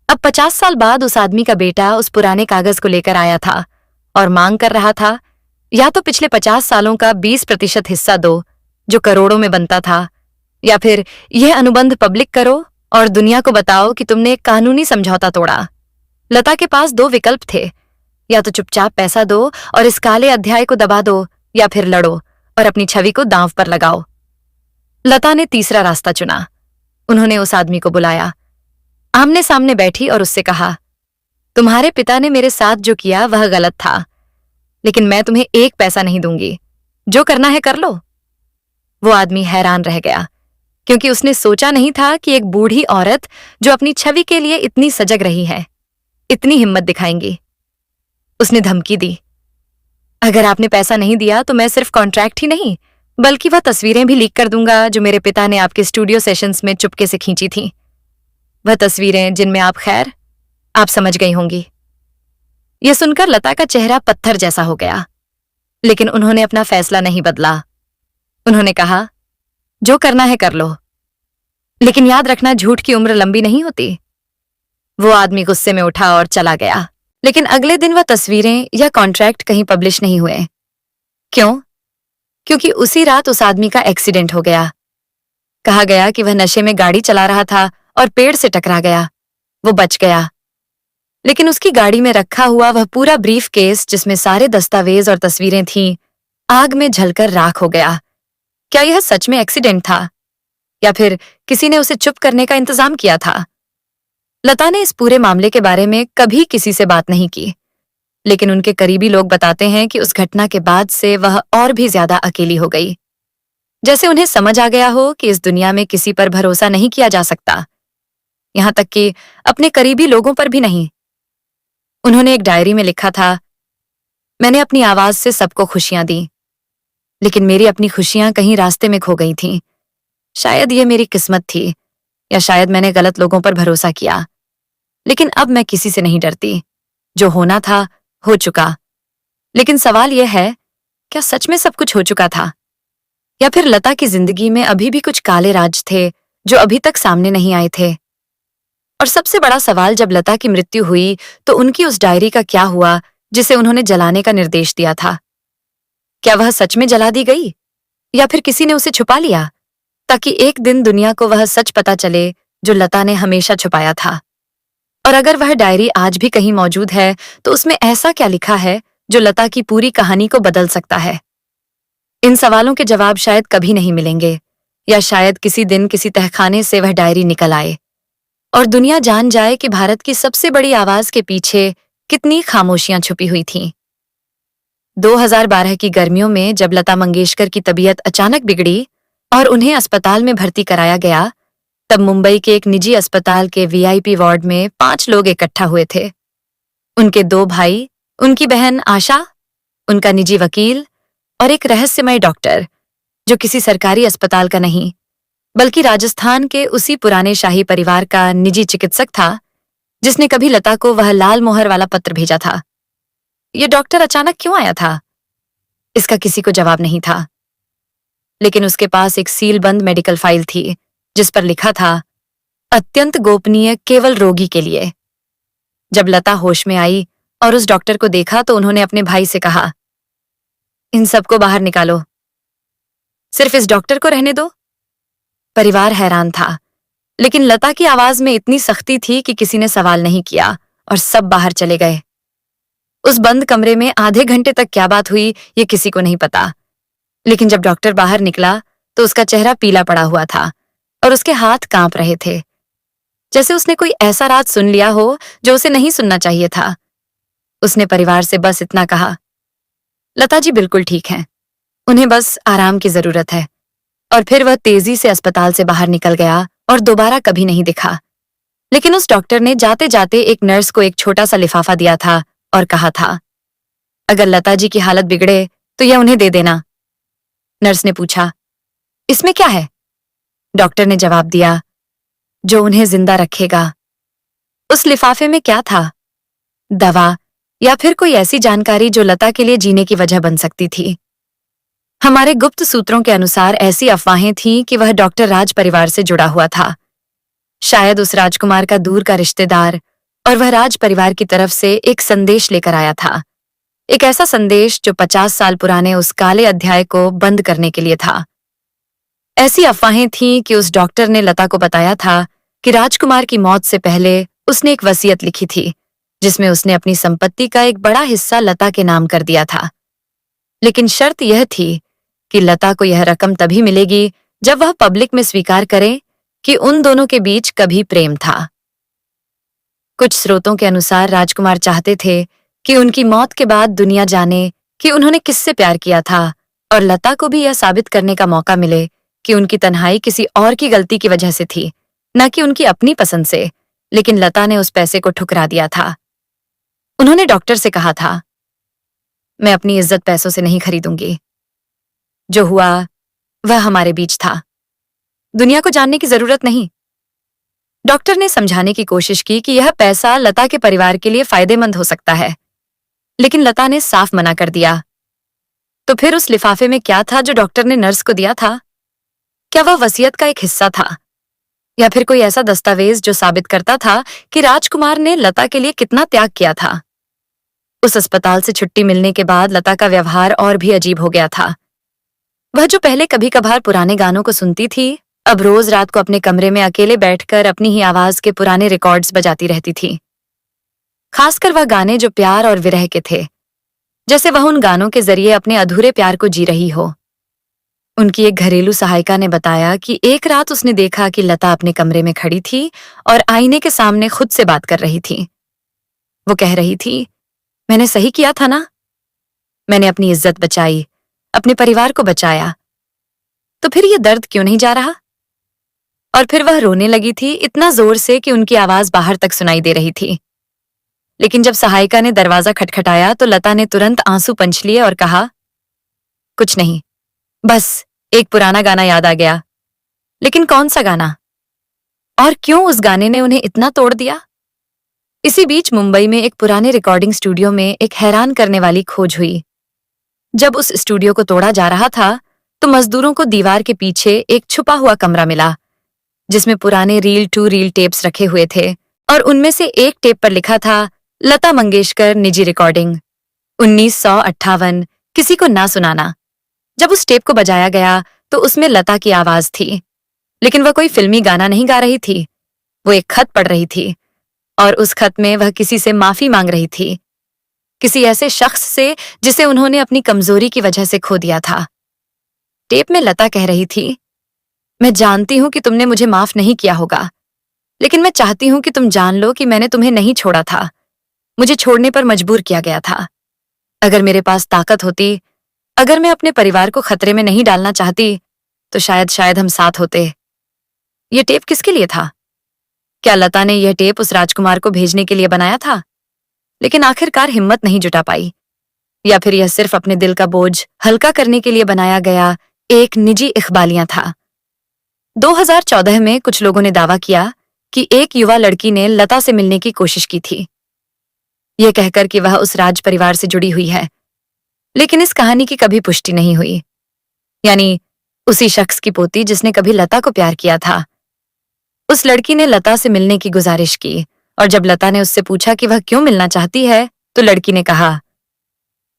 अब 50 साल बाद उस आदमी का बेटा उस पुराने कागज को लेकर आया था और मांग कर रहा था, या तो पिछले 50 सालों का 20% हिस्सा दो जो करोड़ों में बनता था, या फिर यह अनुबंध पब्लिक करो और दुनिया को बताओ कि तुमने एक कानूनी समझौता तोड़ा। लता के पास 2 विकल्प थे, या तो चुपचाप पैसा दो और इस काले अध्याय को दबा दो, या फिर लड़ो और अपनी छवि को दांव पर लगाओ। लता ने तीसरा रास्ता चुना। उन्होंने उस आदमी को बुलाया, आमने सामने बैठी और उससे कहा, तुम्हारे पिता ने मेरे साथ जो किया वह गलत था, लेकिन मैं तुम्हें एक पैसा नहीं दूंगी, जो करना है कर लो। वो आदमी हैरान रह गया, क्योंकि उसने सोचा नहीं था कि एक बूढ़ी औरत जो अपनी छवि के लिए इतनी सजग रही है, इतनी हिम्मत दिखाएंगी। उसने धमकी दी, अगर आपने पैसा नहीं दिया तो मैं सिर्फ कॉन्ट्रैक्ट ही नहीं बल्कि वह तस्वीरें भी लीक कर दूंगा जो मेरे पिता ने आपके स्टूडियो सेशंस में चुपके से खींची थी। वह तस्वीरें जिनमें आप समझ गई होंगी। यह सुनकर लता का चेहरा पत्थर जैसा हो गया, लेकिन उन्होंने अपना फैसला नहीं बदला। उन्होंने कहा, जो करना है कर लो, लेकिन याद रखना झूठ की उम्र लंबी नहीं होती। वो आदमी गुस्से में उठा और चला गया, लेकिन अगले दिन वह तस्वीरें या कॉन्ट्रैक्ट कहीं पब्लिश नहीं हुए। क्यों? क्योंकि उसी रात उस आदमी का एक्सीडेंट हो गया। कहा गया कि वह नशे में गाड़ी चला रहा था और पेड़ से टकरा गया। वो बच गया, लेकिन उसकी गाड़ी में रखा हुआ वह पूरा ब्रीफ केस जिसमें सारे दस्तावेज और तस्वीरें थीं, आग में जलकर राख हो गया। क्या यह सच में एक्सीडेंट था, या फिर किसी ने उसे चुप करने का इंतजाम किया था? लता ने इस पूरे मामले के बारे में कभी किसी से बात नहीं की, लेकिन उनके करीबी लोग बताते हैं कि उस घटना के बाद से वह और भी ज्यादा अकेली हो गई। जैसे उन्हें समझ आ गया हो कि इस दुनिया में किसी पर भरोसा नहीं किया जा सकता, यहां तक कि अपने करीबी लोगों पर भी नहीं। उन्होंने एक डायरी में लिखा था, मैंने अपनी आवाज से सबको खुशियां दी, लेकिन मेरी अपनी खुशियां कहीं रास्ते में खो गई थीं। शायद ये मेरी किस्मत थी, या शायद मैंने गलत लोगों पर भरोसा किया। लेकिन अब मैं किसी से नहीं डरती। जो होना था हो चुका। लेकिन सवाल यह है, क्या सच में सब कुछ हो चुका था, या फिर लता की जिंदगी में अभी भी कुछ काले राज थे जो अभी तक सामने नहीं आए थे? और सबसे बड़ा सवाल, जब लता की मृत्यु हुई तो उनकी उस डायरी का क्या हुआ जिसे उन्होंने जलाने का निर्देश दिया था? क्या वह सच में जला दी गई, या फिर किसी ने उसे छुपा लिया ताकि एक दिन दुनिया को वह सच पता चले जो लता ने हमेशा छुपाया था? और अगर वह डायरी आज भी कहीं मौजूद है तो उसमें ऐसा क्या लिखा है जो लता की पूरी कहानी को बदल सकता है? इन सवालों के जवाब शायद कभी नहीं मिलेंगे, या शायद किसी दिन किसी तहखाने से वह डायरी निकल आए और दुनिया जान जाए कि भारत की सबसे बड़ी आवाज के पीछे कितनी खामोशियां छुपी हुई थीं। 2012 की गर्मियों में जब लता मंगेशकर की तबीयत अचानक बिगड़ी और उन्हें अस्पताल में भर्ती कराया गया, तब मुंबई के एक निजी अस्पताल के वीआईपी वार्ड में 5 लोग इकट्ठा हुए थे। उनके 2 भाई, उनकी बहन आशा, उनका निजी वकील और एक रहस्यमय डॉक्टर जो किसी सरकारी अस्पताल का नहीं, बल्कि राजस्थान के उसी पुराने शाही परिवार का निजी चिकित्सक था जिसने कभी लता को वह लाल मोहर वाला पत्र भेजा था। ये डॉक्टर अचानक क्यों आया था, इसका किसी को जवाब नहीं था। लेकिन उसके पास एक सीलबंद मेडिकल फाइल थी जिस पर लिखा था, अत्यंत गोपनीय, केवल रोगी के लिए। जब लता होश में आई और उस डॉक्टर को देखा तो उन्होंने अपने भाई से कहा, इन सबको बाहर निकालो, सिर्फ इस डॉक्टर को रहने दो। परिवार हैरान था, लेकिन लता की आवाज में इतनी सख्ती थी कि किसी ने सवाल नहीं किया और सब बाहर चले गए। उस बंद कमरे में आधे घंटे तक क्या बात हुई ये किसी को नहीं पता, लेकिन जब डॉक्टर बाहर निकला तो उसका चेहरा पीला पड़ा हुआ था और उसके हाथ कांप रहे थे, जैसे उसने कोई ऐसा राज सुन लिया हो जो उसे नहीं सुनना चाहिए था। उसने परिवार से बस इतना कहा, लता जी बिल्कुल ठीक हैं, उन्हें बस आराम की जरूरत है। और फिर वह तेजी से अस्पताल से बाहर निकल गया और दोबारा कभी नहीं दिखा। लेकिन उस डॉक्टर ने जाते जाते एक नर्स को एक छोटा सा लिफाफा दिया था और कहा था, अगर लता जी की हालत बिगड़े तो यह उन्हें दे देना। नर्स ने पूछा, इसमें क्या है? डॉक्टर ने जवाब दिया, जो उन्हें जिंदा रखेगा। उस लिफाफे में क्या था? दवा, या फिर कोई ऐसी जानकारी जो लता के लिए जीने की वजह बन सकती थी। हमारे गुप्त सूत्रों के अनुसार ऐसी अफवाहें थीं कि वह डॉक्टर राज परिवार से जुड़ा हुआ था, शायद उस राजकुमार का दूर का रिश्तेदार, और वह राज परिवार की तरफ से एक संदेश लेकर आया था। एक ऐसा संदेश जो 50 साल पुराने उस काले अध्याय को बंद करने के लिए था। ऐसी अफवाहें थीं कि उस डॉक्टर ने लता को बताया था कि राजकुमार की मौत से पहले उसने एक वसीयत लिखी थी जिसमें उसने अपनी संपत्ति का एक बड़ा हिस्सा लता के नाम कर दिया था। लेकिन शर्त यह थी कि लता को यह रकम तभी मिलेगी जब वह पब्लिक में स्वीकार करे कि उन दोनों के बीच कभी प्रेम था। कुछ स्रोतों के अनुसार राजकुमार चाहते थे कि उनकी मौत के बाद दुनिया जाने कि उन्होंने किससे प्यार किया था, और लता को भी यह साबित करने का मौका मिले कि उनकी तन्हाई किसी और की गलती की वजह से थी, न कि उनकी अपनी पसंद से। लेकिन लता ने उस पैसे को ठुकरा दिया था। उन्होंने डॉक्टर से कहा था, मैं अपनी इज्जत पैसों से नहीं खरीदूंगी। जो हुआ वह हमारे बीच था। दुनिया को जानने की जरूरत नहीं। डॉक्टर ने समझाने की कोशिश की कि यह पैसा लता के परिवार के लिए फायदेमंद हो सकता है, लेकिन लता ने साफ मना कर दिया। तो फिर उस लिफाफे में क्या था जो डॉक्टर ने नर्स को दिया था? क्या वह वसीयत का एक हिस्सा था, या फिर कोई ऐसा दस्तावेज जो साबित करता था कि राजकुमार ने लता के लिए कितना त्याग किया था? उस अस्पताल से छुट्टी मिलने के बाद लता का व्यवहार और भी अजीब हो गया था। वह जो पहले कभी कभार पुराने गानों को सुनती थी, अब रोज रात को अपने कमरे में अकेले बैठकर अपनी ही आवाज के पुराने रिकॉर्ड्स बजाती रहती थी। खासकर वह गाने जो प्यार और विरह के थे, जैसे वह उन गानों के जरिए अपने अधूरे प्यार को जी रही हो। उनकी एक घरेलू सहायिका ने बताया कि एक रात उसने देखा कि लता अपने कमरे में खड़ी थी और आईने के सामने खुद से बात कर रही थी। वो कह रही थी, मैंने सही किया था ना? मैंने अपनी इज्जत बचाई, अपने परिवार को बचाया, तो फिर ये दर्द क्यों नहीं जा रहा? और फिर वह रोने लगी थी, इतना जोर से कि उनकी आवाज बाहर तक सुनाई दे रही थी। लेकिन जब सहायिका ने दरवाजा खटखटाया तो लता ने तुरंत आंसू पंछ लिए और कहा, कुछ नहीं, बस एक पुराना गाना याद आ गया। लेकिन कौन सा गाना? और क्यों उस गाने ने उन्हें इतना तोड़ दिया? इसी बीच मुंबई में एक पुराने रिकॉर्डिंग स्टूडियो में एक हैरान करने वाली खोज हुई। जब उस स्टूडियो को तोड़ा जा रहा था तो मजदूरों को दीवार के पीछे एक छुपा हुआ कमरा मिला, जिसमें पुराने रील टू रील टेप्स रखे हुए थे, और उनमें से एक टेप पर लिखा था, लता मंगेशकर निजी रिकॉर्डिंग 1958, किसी को ना सुनाना। जब उस टेप को बजाया गया तो उसमें लता की आवाज थी, लेकिन वह कोई फिल्मी गाना नहीं गा रही थी। वो एक खत पढ़ रही थी, और उस खत में वह किसी से माफी मांग रही थी, किसी ऐसे शख्स से जिसे उन्होंने अपनी कमजोरी की वजह से खो दिया था। टेप में लता कह रही थी, मैं जानती हूं कि तुमने मुझे माफ नहीं किया होगा, लेकिन मैं चाहती हूं कि तुम जान लो कि मैंने तुम्हें नहीं छोड़ा था। मुझे छोड़ने पर मजबूर किया गया था। अगर मेरे पास ताकत होती, अगर मैं अपने परिवार को खतरे में नहीं डालना चाहती, तो शायद हम साथ होते। ये टेप किसके लिए था? क्या लता ने यह टेप उस राजकुमार को भेजने के लिए बनाया था, लेकिन आखिरकार हिम्मत नहीं जुटा पाई? या फिर यह सिर्फ अपने दिल का बोझ हल्का करने के लिए बनाया गया एक निजी इकबालियां था? 2014 में कुछ लोगों ने दावा किया कि एक युवा लड़की ने लता से मिलने की कोशिश की थी, यह कहकर कि वह उस राज परिवार से जुड़ी हुई है। लेकिन इस कहानी की कभी पुष्टि नहीं हुई। यानी उसी शख्स की पोती जिसने कभी लता को प्यार किया था। उस लड़की ने लता से मिलने की गुजारिश की, और जब लता ने उससे पूछा कि वह क्यों मिलना चाहती है, तो लड़की ने कहा,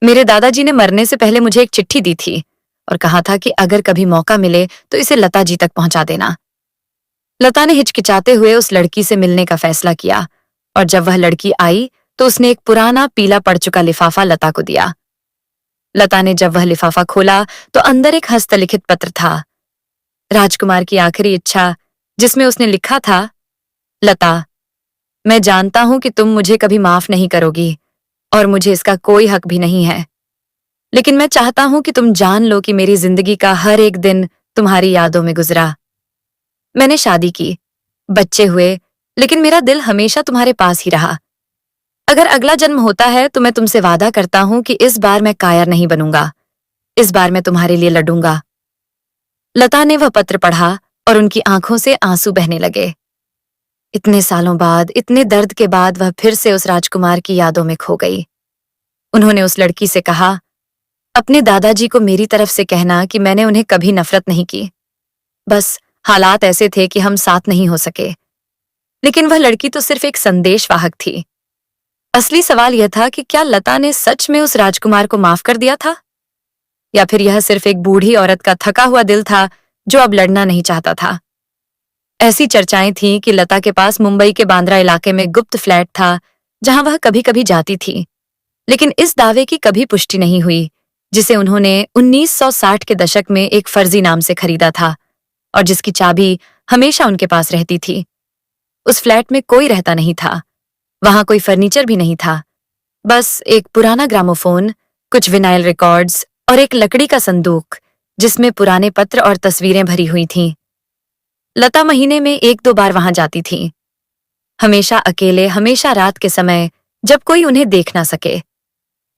मेरे दादाजी ने मरने से पहले मुझे एक चिट्ठी दी थी और कहा था कि अगर कभी मौका मिले तो इसे लता जी तक पहुंचा देना। लता ने हिचकिचाते हुए उस लड़की से मिलने का फैसला किया, और जब वह लड़की आई तो उसने एक पुराना पीला पड़ चुका लिफाफा लता को दिया। लता ने जब वह लिफाफा खोला तो अंदर एक हस्तलिखित पत्र था, राजकुमार की आखिरी इच्छा, जिसमें उसने लिखा था, लता, मैं जानता हूं कि तुम मुझे कभी माफ नहीं करोगी और मुझे इसका कोई हक भी नहीं है, लेकिन मैं चाहता हूं कि तुम जान लो कि मेरी जिंदगी का हर एक दिन तुम्हारी यादों में गुजरा। मैंने शादी की, बच्चे हुए, लेकिन मेरा दिल हमेशा तुम्हारे पास ही रहा। अगर अगला जन्म होता है तो मैं तुमसे वादा करता हूं कि इस बार मैं कायर नहीं बनूंगा, इस बार मैं तुम्हारे लिए लड़ूंगा। लता ने वह पत्र पढ़ा और उनकी आंखों से आंसू बहने लगे। इतने सालों बाद, इतने दर्द के बाद वह फिर से उस राजकुमार की यादों में खो गई। उन्होंने उस लड़की से कहा, अपने दादाजी को मेरी तरफ से कहना कि मैंने उन्हें कभी नफरत नहीं की, बस हालात ऐसे थे कि हम साथ नहीं हो सके। लेकिन वह लड़की तो सिर्फ एक संदेशवाहक थी। असली सवाल यह था कि क्या लता ने सच में उस राजकुमार को माफ कर दिया था, या फिर यह सिर्फ एक बूढ़ी औरत का थका हुआ दिल था जो अब लड़ना नहीं चाहता था। ऐसी चर्चाएं थीं कि लता के पास मुंबई के बांद्रा इलाके में गुप्त फ्लैट था जहां वह कभी कभी जाती थी, लेकिन इस दावे की कभी पुष्टि नहीं हुई, जिसे उन्होंने 1960 के दशक में एक फर्जी नाम से खरीदा था और जिसकी चाबी हमेशा उनके पास रहती थी। उस फ्लैट में कोई रहता नहीं था, वहां कोई फर्नीचर भी नहीं था, बस एक पुराना ग्रामोफोन, कुछ विनाइल रिकॉर्ड्स और एक लकड़ी का संदूक जिसमें पुराने पत्र और तस्वीरें भरी हुई थीं। लता महीने में 1-2 बार वहां जाती थी, हमेशा अकेले, हमेशा रात के समय जब कोई उन्हें देख ना सके।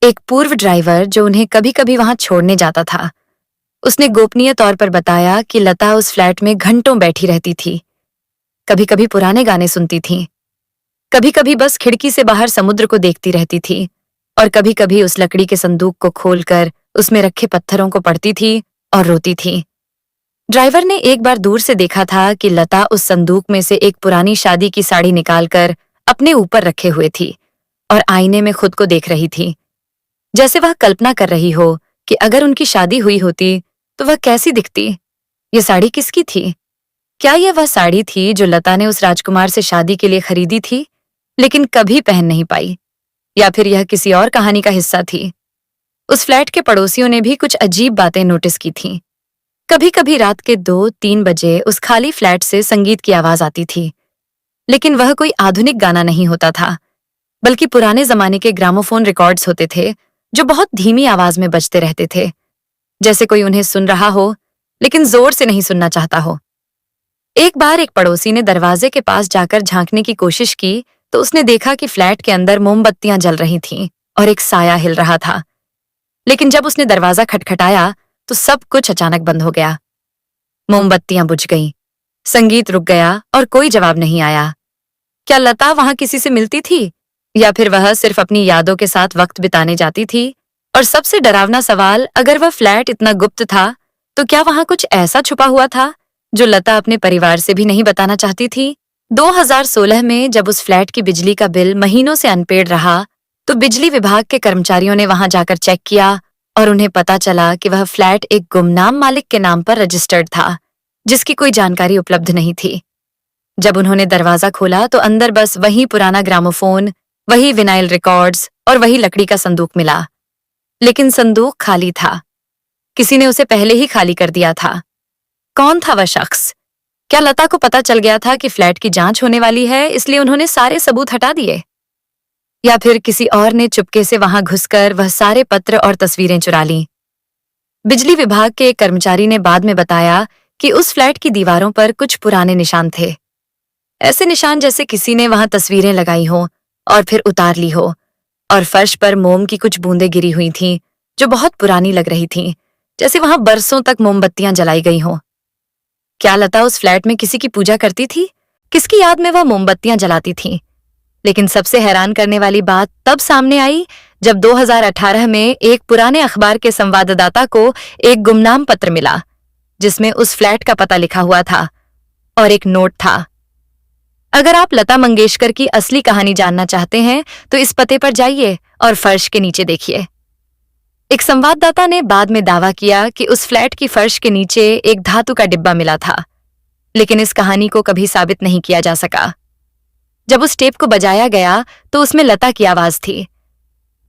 एक पूर्व ड्राइवर जो उन्हें कभी कभी वहां छोड़ने जाता था, उसने गोपनीय तौर पर बताया कि लता उस फ्लैट में घंटों बैठी रहती थी। कभी कभी पुराने गाने सुनती थी, कभी कभी बस खिड़की से बाहर समुद्र को देखती रहती थी, और कभी कभी उस लकड़ी के संदूक को खोलकर उसमें रखे पत्थरों को पढ़ती थी और रोती थी। ड्राइवर ने एक बार दूर से देखा था कि लता उस संदूक में से एक पुरानी शादी की साड़ी निकालकर अपने ऊपर रखे हुए थी और आईने में खुद को देख रही थी, जैसे वह कल्पना कर रही हो कि अगर उनकी शादी हुई होती तो वह कैसी दिखती। ये साड़ी किसकी थी? क्या यह वह साड़ी थी जो लता ने उस राजकुमार से शादी के लिए खरीदी थी लेकिन कभी पहन नहीं पाई, या फिर यह किसी और कहानी का हिस्सा थी? उस फ्लैट के पड़ोसियों ने भी कुछ अजीब बातें नोटिस की थीं। कभी कभी रात के 2-3 बजे उस खाली फ्लैट से संगीत की आवाज आती थी, लेकिन वह कोई आधुनिक गाना नहीं होता था, बल्कि पुराने जमाने के ग्रामोफोन रिकॉर्ड्स होते थे जो बहुत धीमी आवाज में बजते रहते थे, जैसे कोई उन्हें सुन रहा हो लेकिन जोर से नहीं सुनना चाहता हो। एक बार एक पड़ोसी ने दरवाजे के पास जाकर झांकने की कोशिश की तो उसने देखा कि फ्लैट के अंदर मोमबत्तियां जल रही थीं और एक साया हिल रहा था। लेकिन जब उसने दरवाजा खटखटाया तो सब कुछ अचानक बंद हो गया। मोमबत्तियां बुझ गईं, संगीत रुक गया और कोई जवाब नहीं आया। क्या लता वहां किसी से मिलती थी, या फिर वह सिर्फ अपनी यादों के साथ वक्त बिताने जाती थी? और सबसे डरावना सवाल, अगर वह फ्लैट इतना गुप्त था तो क्या वहां कुछ ऐसा छुपा हुआ था जो लता अपने परिवार से भी नहीं बताना चाहती थी? 2016 में जब उस फ्लैट की बिजली का बिल महीनों से अनपेड रहा तो बिजली विभाग के कर्मचारियों ने वहां जाकर चेक किया और उन्हें पता चला कि वह फ्लैट एक गुमनाम मालिक के नाम पर रजिस्टर्ड था, जिसकी कोई जानकारी उपलब्ध नहीं थी। जब उन्होंने दरवाजा खोला तो अंदर बस वही पुराना ग्रामोफोन, वही विनाइल रिकॉर्ड्स और वही लकड़ी का संदूक मिला। लेकिन संदूक खाली था। किसी ने उसे पहले ही खाली कर दिया था। कौन था वह शख्स? क्या लता को पता चल गया था कि फ्लैट की जांच होने वाली है, इसलिए उन्होंने सारे सबूत हटा दिए? या फिर किसी और ने चुपके से वहां घुसकर वह सारे पत्र और तस्वीरें चुरा लीं? बिजली विभाग के एक कर्मचारी ने बाद में बताया कि उस फ्लैट की दीवारों पर कुछ पुराने निशान थे। ऐसे निशान जैसे किसी ने वहां तस्वीरें लगाई हो और फिर उतार ली हो, और फर्श पर मोम की कुछ बूंदें गिरी हुई थीं जो बहुत पुरानी लग रही थीं, जैसे वहां बरसों तक मोमबत्तियां जलाई गई हों। क्या लता उस फ्लैट में किसी की पूजा करती थी? किसकी याद में वह मोमबत्तियां जलाती थीं? लेकिन सबसे हैरान करने वाली बात तब सामने आई जब 2018 में एक पुराने अखबार के संवाददाता को एक गुमनाम पत्र मिला जिसमें उस फ्लैट का पता लिखा हुआ था और एक नोट था। अगर आप लता मंगेशकर की असली कहानी जानना चाहते हैं तो इस पते पर जाइए और फर्श के नीचे देखिए। एक संवाददाता ने बाद में दावा किया कि उस फ्लैट की फर्श के नीचे एक धातु का डिब्बा मिला था, लेकिन इस कहानी को कभी साबित नहीं किया जा सका। जब उस टेप को बजाया गया तो उसमें लता की आवाज थी,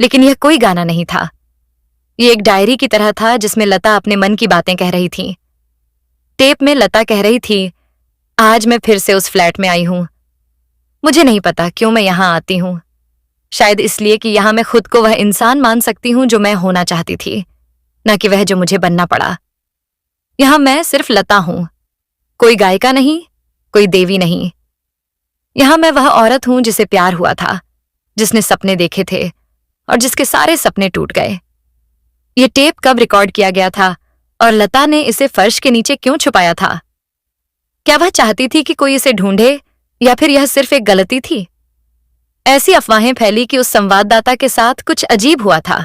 लेकिन यह कोई गाना नहीं था। यह एक डायरी की तरह था जिसमें लता अपने मन की बातें कह रही थी। टेप में लता कह रही थी, आज मैं फिर से उस फ्लैट में आई हूं। मुझे नहीं पता क्यों मैं यहां आती हूं। शायद इसलिए कि यहां मैं खुद को वह इंसान मान सकती हूं जो मैं होना चाहती थी, न कि वह जो मुझे बनना पड़ा। यहां मैं सिर्फ लता हूं, कोई गायिका नहीं, कोई देवी नहीं। यहां मैं वह औरत हूं जिसे प्यार हुआ था, जिसने सपने देखे थे और जिसके सारे सपने टूट गए। ये टेप कब रिकॉर्ड किया गया था और लता ने इसे फर्श के नीचे क्यों छुपाया था? क्या वह चाहती थी कि कोई इसे ढूंढे, या फिर यह सिर्फ एक गलती थी? ऐसी अफवाहें फैली कि उस संवाददाता के साथ कुछ अजीब हुआ था,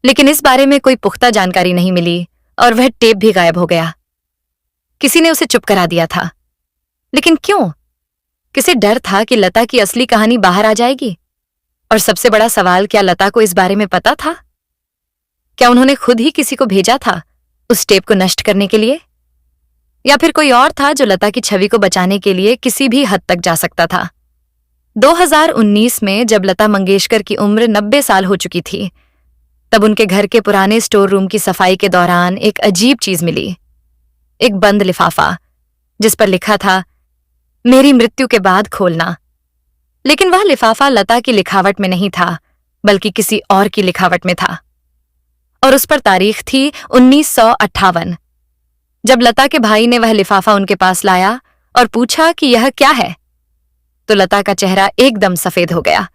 लेकिन इस बारे में कोई पुख्ता जानकारी नहीं मिली और वह टेप भी गायब हो गया। किसी ने उसे चुप करा दिया था, लेकिन क्यों? किसे डर था कि लता की असली कहानी बाहर आ जाएगी? और सबसे बड़ा सवाल, क्या लता को इस बारे में पता था? क्या उन्होंने खुद ही किसी को भेजा था उस टेप को नष्ट करने के लिए, या फिर कोई और था जो लता की छवि को बचाने के लिए किसी भी हद तक जा सकता था? 2019 में जब लता मंगेशकर की उम्र 90 साल हो चुकी थी, तब उनके घर के पुराने स्टोर रूम की सफाई के दौरान एक अजीब चीज मिली। एक बंद लिफाफा जिस पर लिखा था, मेरी मृत्यु के बाद खोलना। लेकिन वह लिफाफा लता की लिखावट में नहीं था, बल्कि किसी और की लिखावट में था, और उस पर तारीख थी 1958। जब लता के भाई ने वह लिफाफा उनके पास लाया और पूछा कि यह क्या है, तो लता का चेहरा एकदम सफेद हो गया।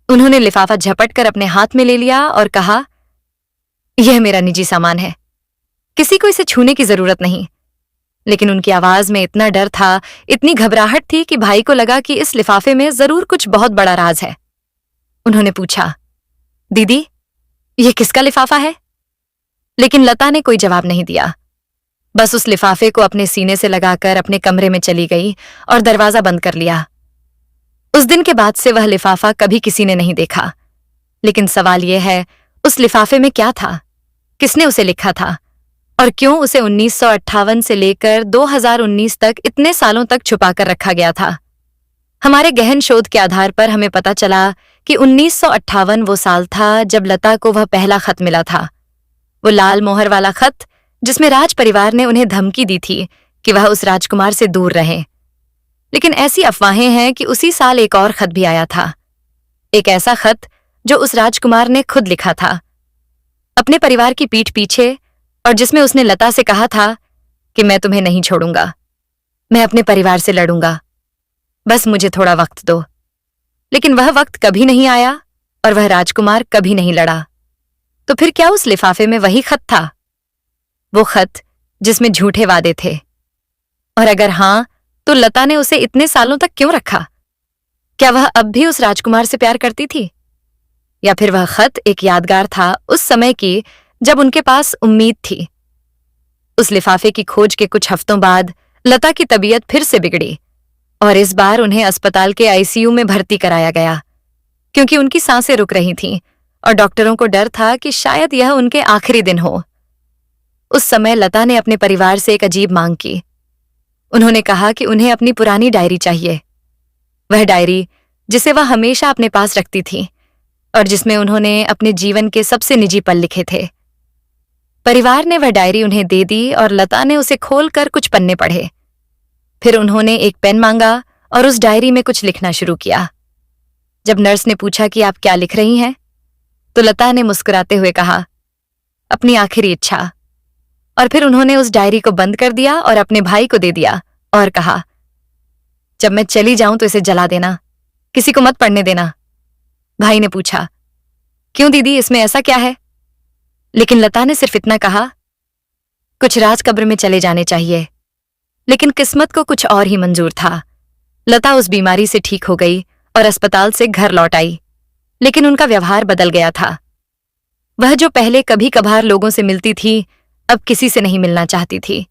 उन्होंने लिफाफा झपट कर अपने हाथ में ले लिया और कहा, यह मेरा निजी सामान है, किसी को इसे छूने की जरूरत नहीं। लेकिन उनकी आवाज में इतना डर था, इतनी घबराहट थी कि भाई को लगा कि इस लिफाफे में जरूर कुछ बहुत बड़ा राज है। उन्होंने पूछा, दीदी, ये किसका लिफाफा है? लेकिन लता ने कोई जवाब नहीं दिया। बस उस लिफाफे को अपने सीने से लगाकर अपने कमरे में चली गई और दरवाजा बंद कर लिया। उस दिन के बाद से वह लिफाफा कभी किसी ने नहीं देखा। लेकिन सवाल यह है, उस लिफाफे में क्या था? किसने उसे लिखा था? और क्यों उसे 1958 से लेकर 2019 तक इतने सालों तक छुपाकर रखा गया था? हमारे गहन शोध के आधार पर हमें पता चला कि 1958 वो साल था जब लता को वह पहला खत मिला था। वो लाल मोहर वाला खत जिसमें राज परिवार ने उन्हें धमकी दी थी कि वह उस राजकुमार से दूर रहे। लेकिन ऐसी अफवाहें हैं कि उसी साल एक और खत भी आया था, एक ऐसा खत जो उस राजकुमार ने खुद लिखा था अपने परिवार की पीठ पीछे, और जिसमें उसने लता से कहा था कि मैं तुम्हें नहीं छोड़ूंगा, मैं अपने परिवार से लड़ूंगा, बस मुझे थोड़ा वक्त दो। लेकिन वह वक्त कभी नहीं आया और वह राजकुमार कभी नहीं लड़ा। तो फिर क्या उस लिफाफे में वही खत था? वो खत जिसमें झूठे वादे थे? और अगर हां, तो लता ने उसे इतने सालों तक क्यों रखा? क्या वह अब भी उस राजकुमार से प्यार करती थी? या फिर वह खत एक यादगार था उस समय की जब उनके पास उम्मीद थी? उस लिफाफे की खोज के कुछ हफ्तों बाद लता की तबीयत फिर से बिगड़ी और इस बार उन्हें अस्पताल के आईसीयू में भर्ती कराया गया, क्योंकि उनकी सांसें रुक रही थीं और डॉक्टरों को डर था कि शायद यह उनके आखिरी दिन हो। उस समय लता ने अपने परिवार से एक अजीब मांग की। उन्होंने कहा कि उन्हें अपनी पुरानी डायरी चाहिए, वह डायरी जिसे वह हमेशा अपने पास रखती थी और जिसमें उन्होंने अपने जीवन के सबसे निजी पल लिखे थे। परिवार ने वह डायरी उन्हें दे दी और लता ने उसे खोलकर कुछ पन्ने पढ़े। फिर उन्होंने एक पेन मांगा और उस डायरी में कुछ लिखना शुरू किया। जब नर्स ने पूछा कि आप क्या लिख रही हैं, तो लता ने मुस्कुराते हुए कहा, अपनी आखिरी इच्छा। और फिर उन्होंने उस डायरी को बंद कर दिया और अपने भाई को दे दिया और कहा, जब मैं चली जाऊं तो इसे जला देना, किसी को मत पढ़ने देना। भाई ने पूछा, क्यों दीदी, इसमें ऐसा क्या है? लेकिन लता ने सिर्फ इतना कहा, कुछ राज कब्र में चले जाने चाहिए। लेकिन किस्मत को कुछ और ही मंजूर था। लता उस बीमारी से ठीक हो गई और अस्पताल से घर लौट आई। लेकिन उनका व्यवहार बदल गया था। वह जो पहले कभी कभार लोगों से मिलती थी, अब किसी से नहीं मिलना चाहती थी।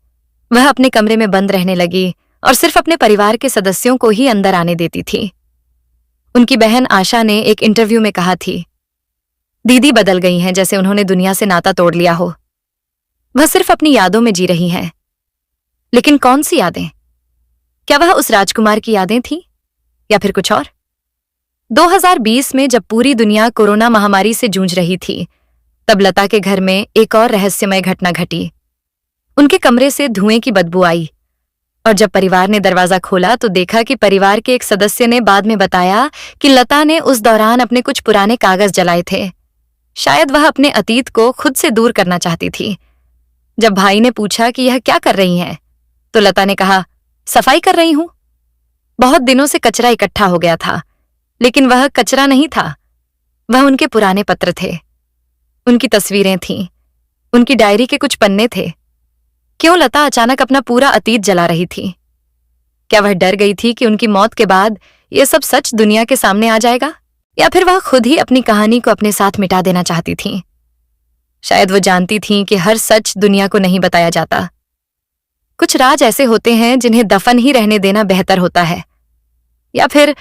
वह अपने कमरे में बंद रहने लगी और सिर्फ अपने परिवार के सदस्यों को ही अंदर आने देती थी। उनकी बहन आशा ने एक इंटरव्यू में कहा थी, दीदी बदल गई हैं, जैसे उन्होंने दुनिया से नाता तोड़ लिया हो। वह सिर्फ अपनी यादों में जी रही हैं। लेकिन कौन सी यादें? क्या वह उस राजकुमार की यादें थीं या फिर कुछ और? 2020 में जब पूरी दुनिया कोरोना महामारी से जूझ रही थी, तब लता के घर में एक और रहस्यमय घटना घटी। उनके कमरे से धुएं की बदबू आई और जब परिवार ने दरवाजा खोला तो देखा कि परिवार के एक सदस्य ने बाद में बताया कि लता ने उस दौरान अपने कुछ पुराने कागज जलाए थे। शायद वह अपने अतीत को खुद से दूर करना चाहती थी। जब भाई ने पूछा कि यह क्या कर रही हैं, तो लता ने कहा, सफाई कर रही हूं। बहुत दिनों से कचरा इकट्ठा हो गया था, लेकिन वह कचरा नहीं था, वह उनके पुराने पत्र थे, उनकी तस्वीरें थीं, उनकी डायरी के कुछ पन्ने थे। क्यों लता अचानक अपना पूरा अतीत जला रही थी? क्या वह डर गई थी कि उनकी मौत के बाद यह सब सच दुनिया के सामने आ जाएगा, या फिर वह खुद ही अपनी कहानी को अपने साथ मिटा देना चाहती थीं? शायद वो जानती थीं कि हर सच दुनिया को नहीं बताया जाता। कुछ राज ऐसे होते हैं जिन्हें दफन ही रहने देना बेहतर होता है, या फिर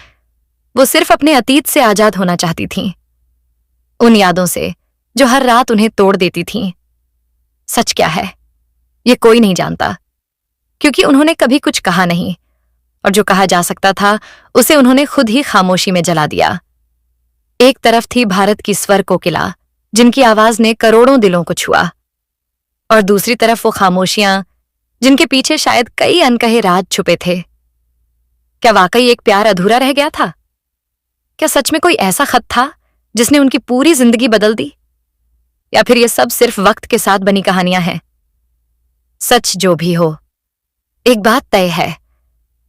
वो सिर्फ अपने अतीत से आजाद होना चाहती थीं, उन यादों से जो हर रात उन्हें तोड़ देती थीं। सच क्या है ये कोई नहीं जानता, क्योंकि उन्होंने कभी कुछ कहा नहीं, और जो कहा जा सकता था उसे उन्होंने खुद ही खामोशी में जला दिया। एक तरफ थी भारत की स्वर कोकिला, जिनकी आवाज ने करोड़ों दिलों को छुआ, और दूसरी तरफ वो खामोशियां जिनके पीछे शायद कई अनकहे राज छुपे थे। क्या वाकई एक प्यार अधूरा रह गया था? क्या सच में कोई ऐसा खत था जिसने उनकी पूरी जिंदगी बदल दी? या फिर ये सब सिर्फ वक्त के साथ बनी कहानियां हैं? सच जो भी हो, एक बात तय है,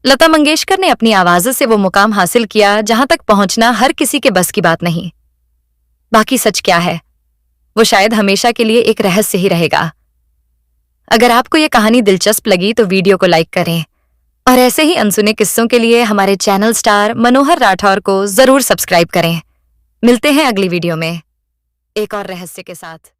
लता मंगेशकर ने अपनी आवाज से वो मुकाम हासिल किया जहां तक पहुंचना हर किसी के बस की बात नहीं। बाकी सच क्या है, वो शायद हमेशा के लिए एक रहस्य ही रहेगा। अगर आपको ये कहानी दिलचस्प लगी तो वीडियो को लाइक करें और ऐसे ही अनसुने किस्सों के लिए हमारे चैनल स्टार मनोहर राठौर को जरूर सब्सक्राइब करें। मिलते हैं अगली वीडियो में एक और रहस्य के साथ।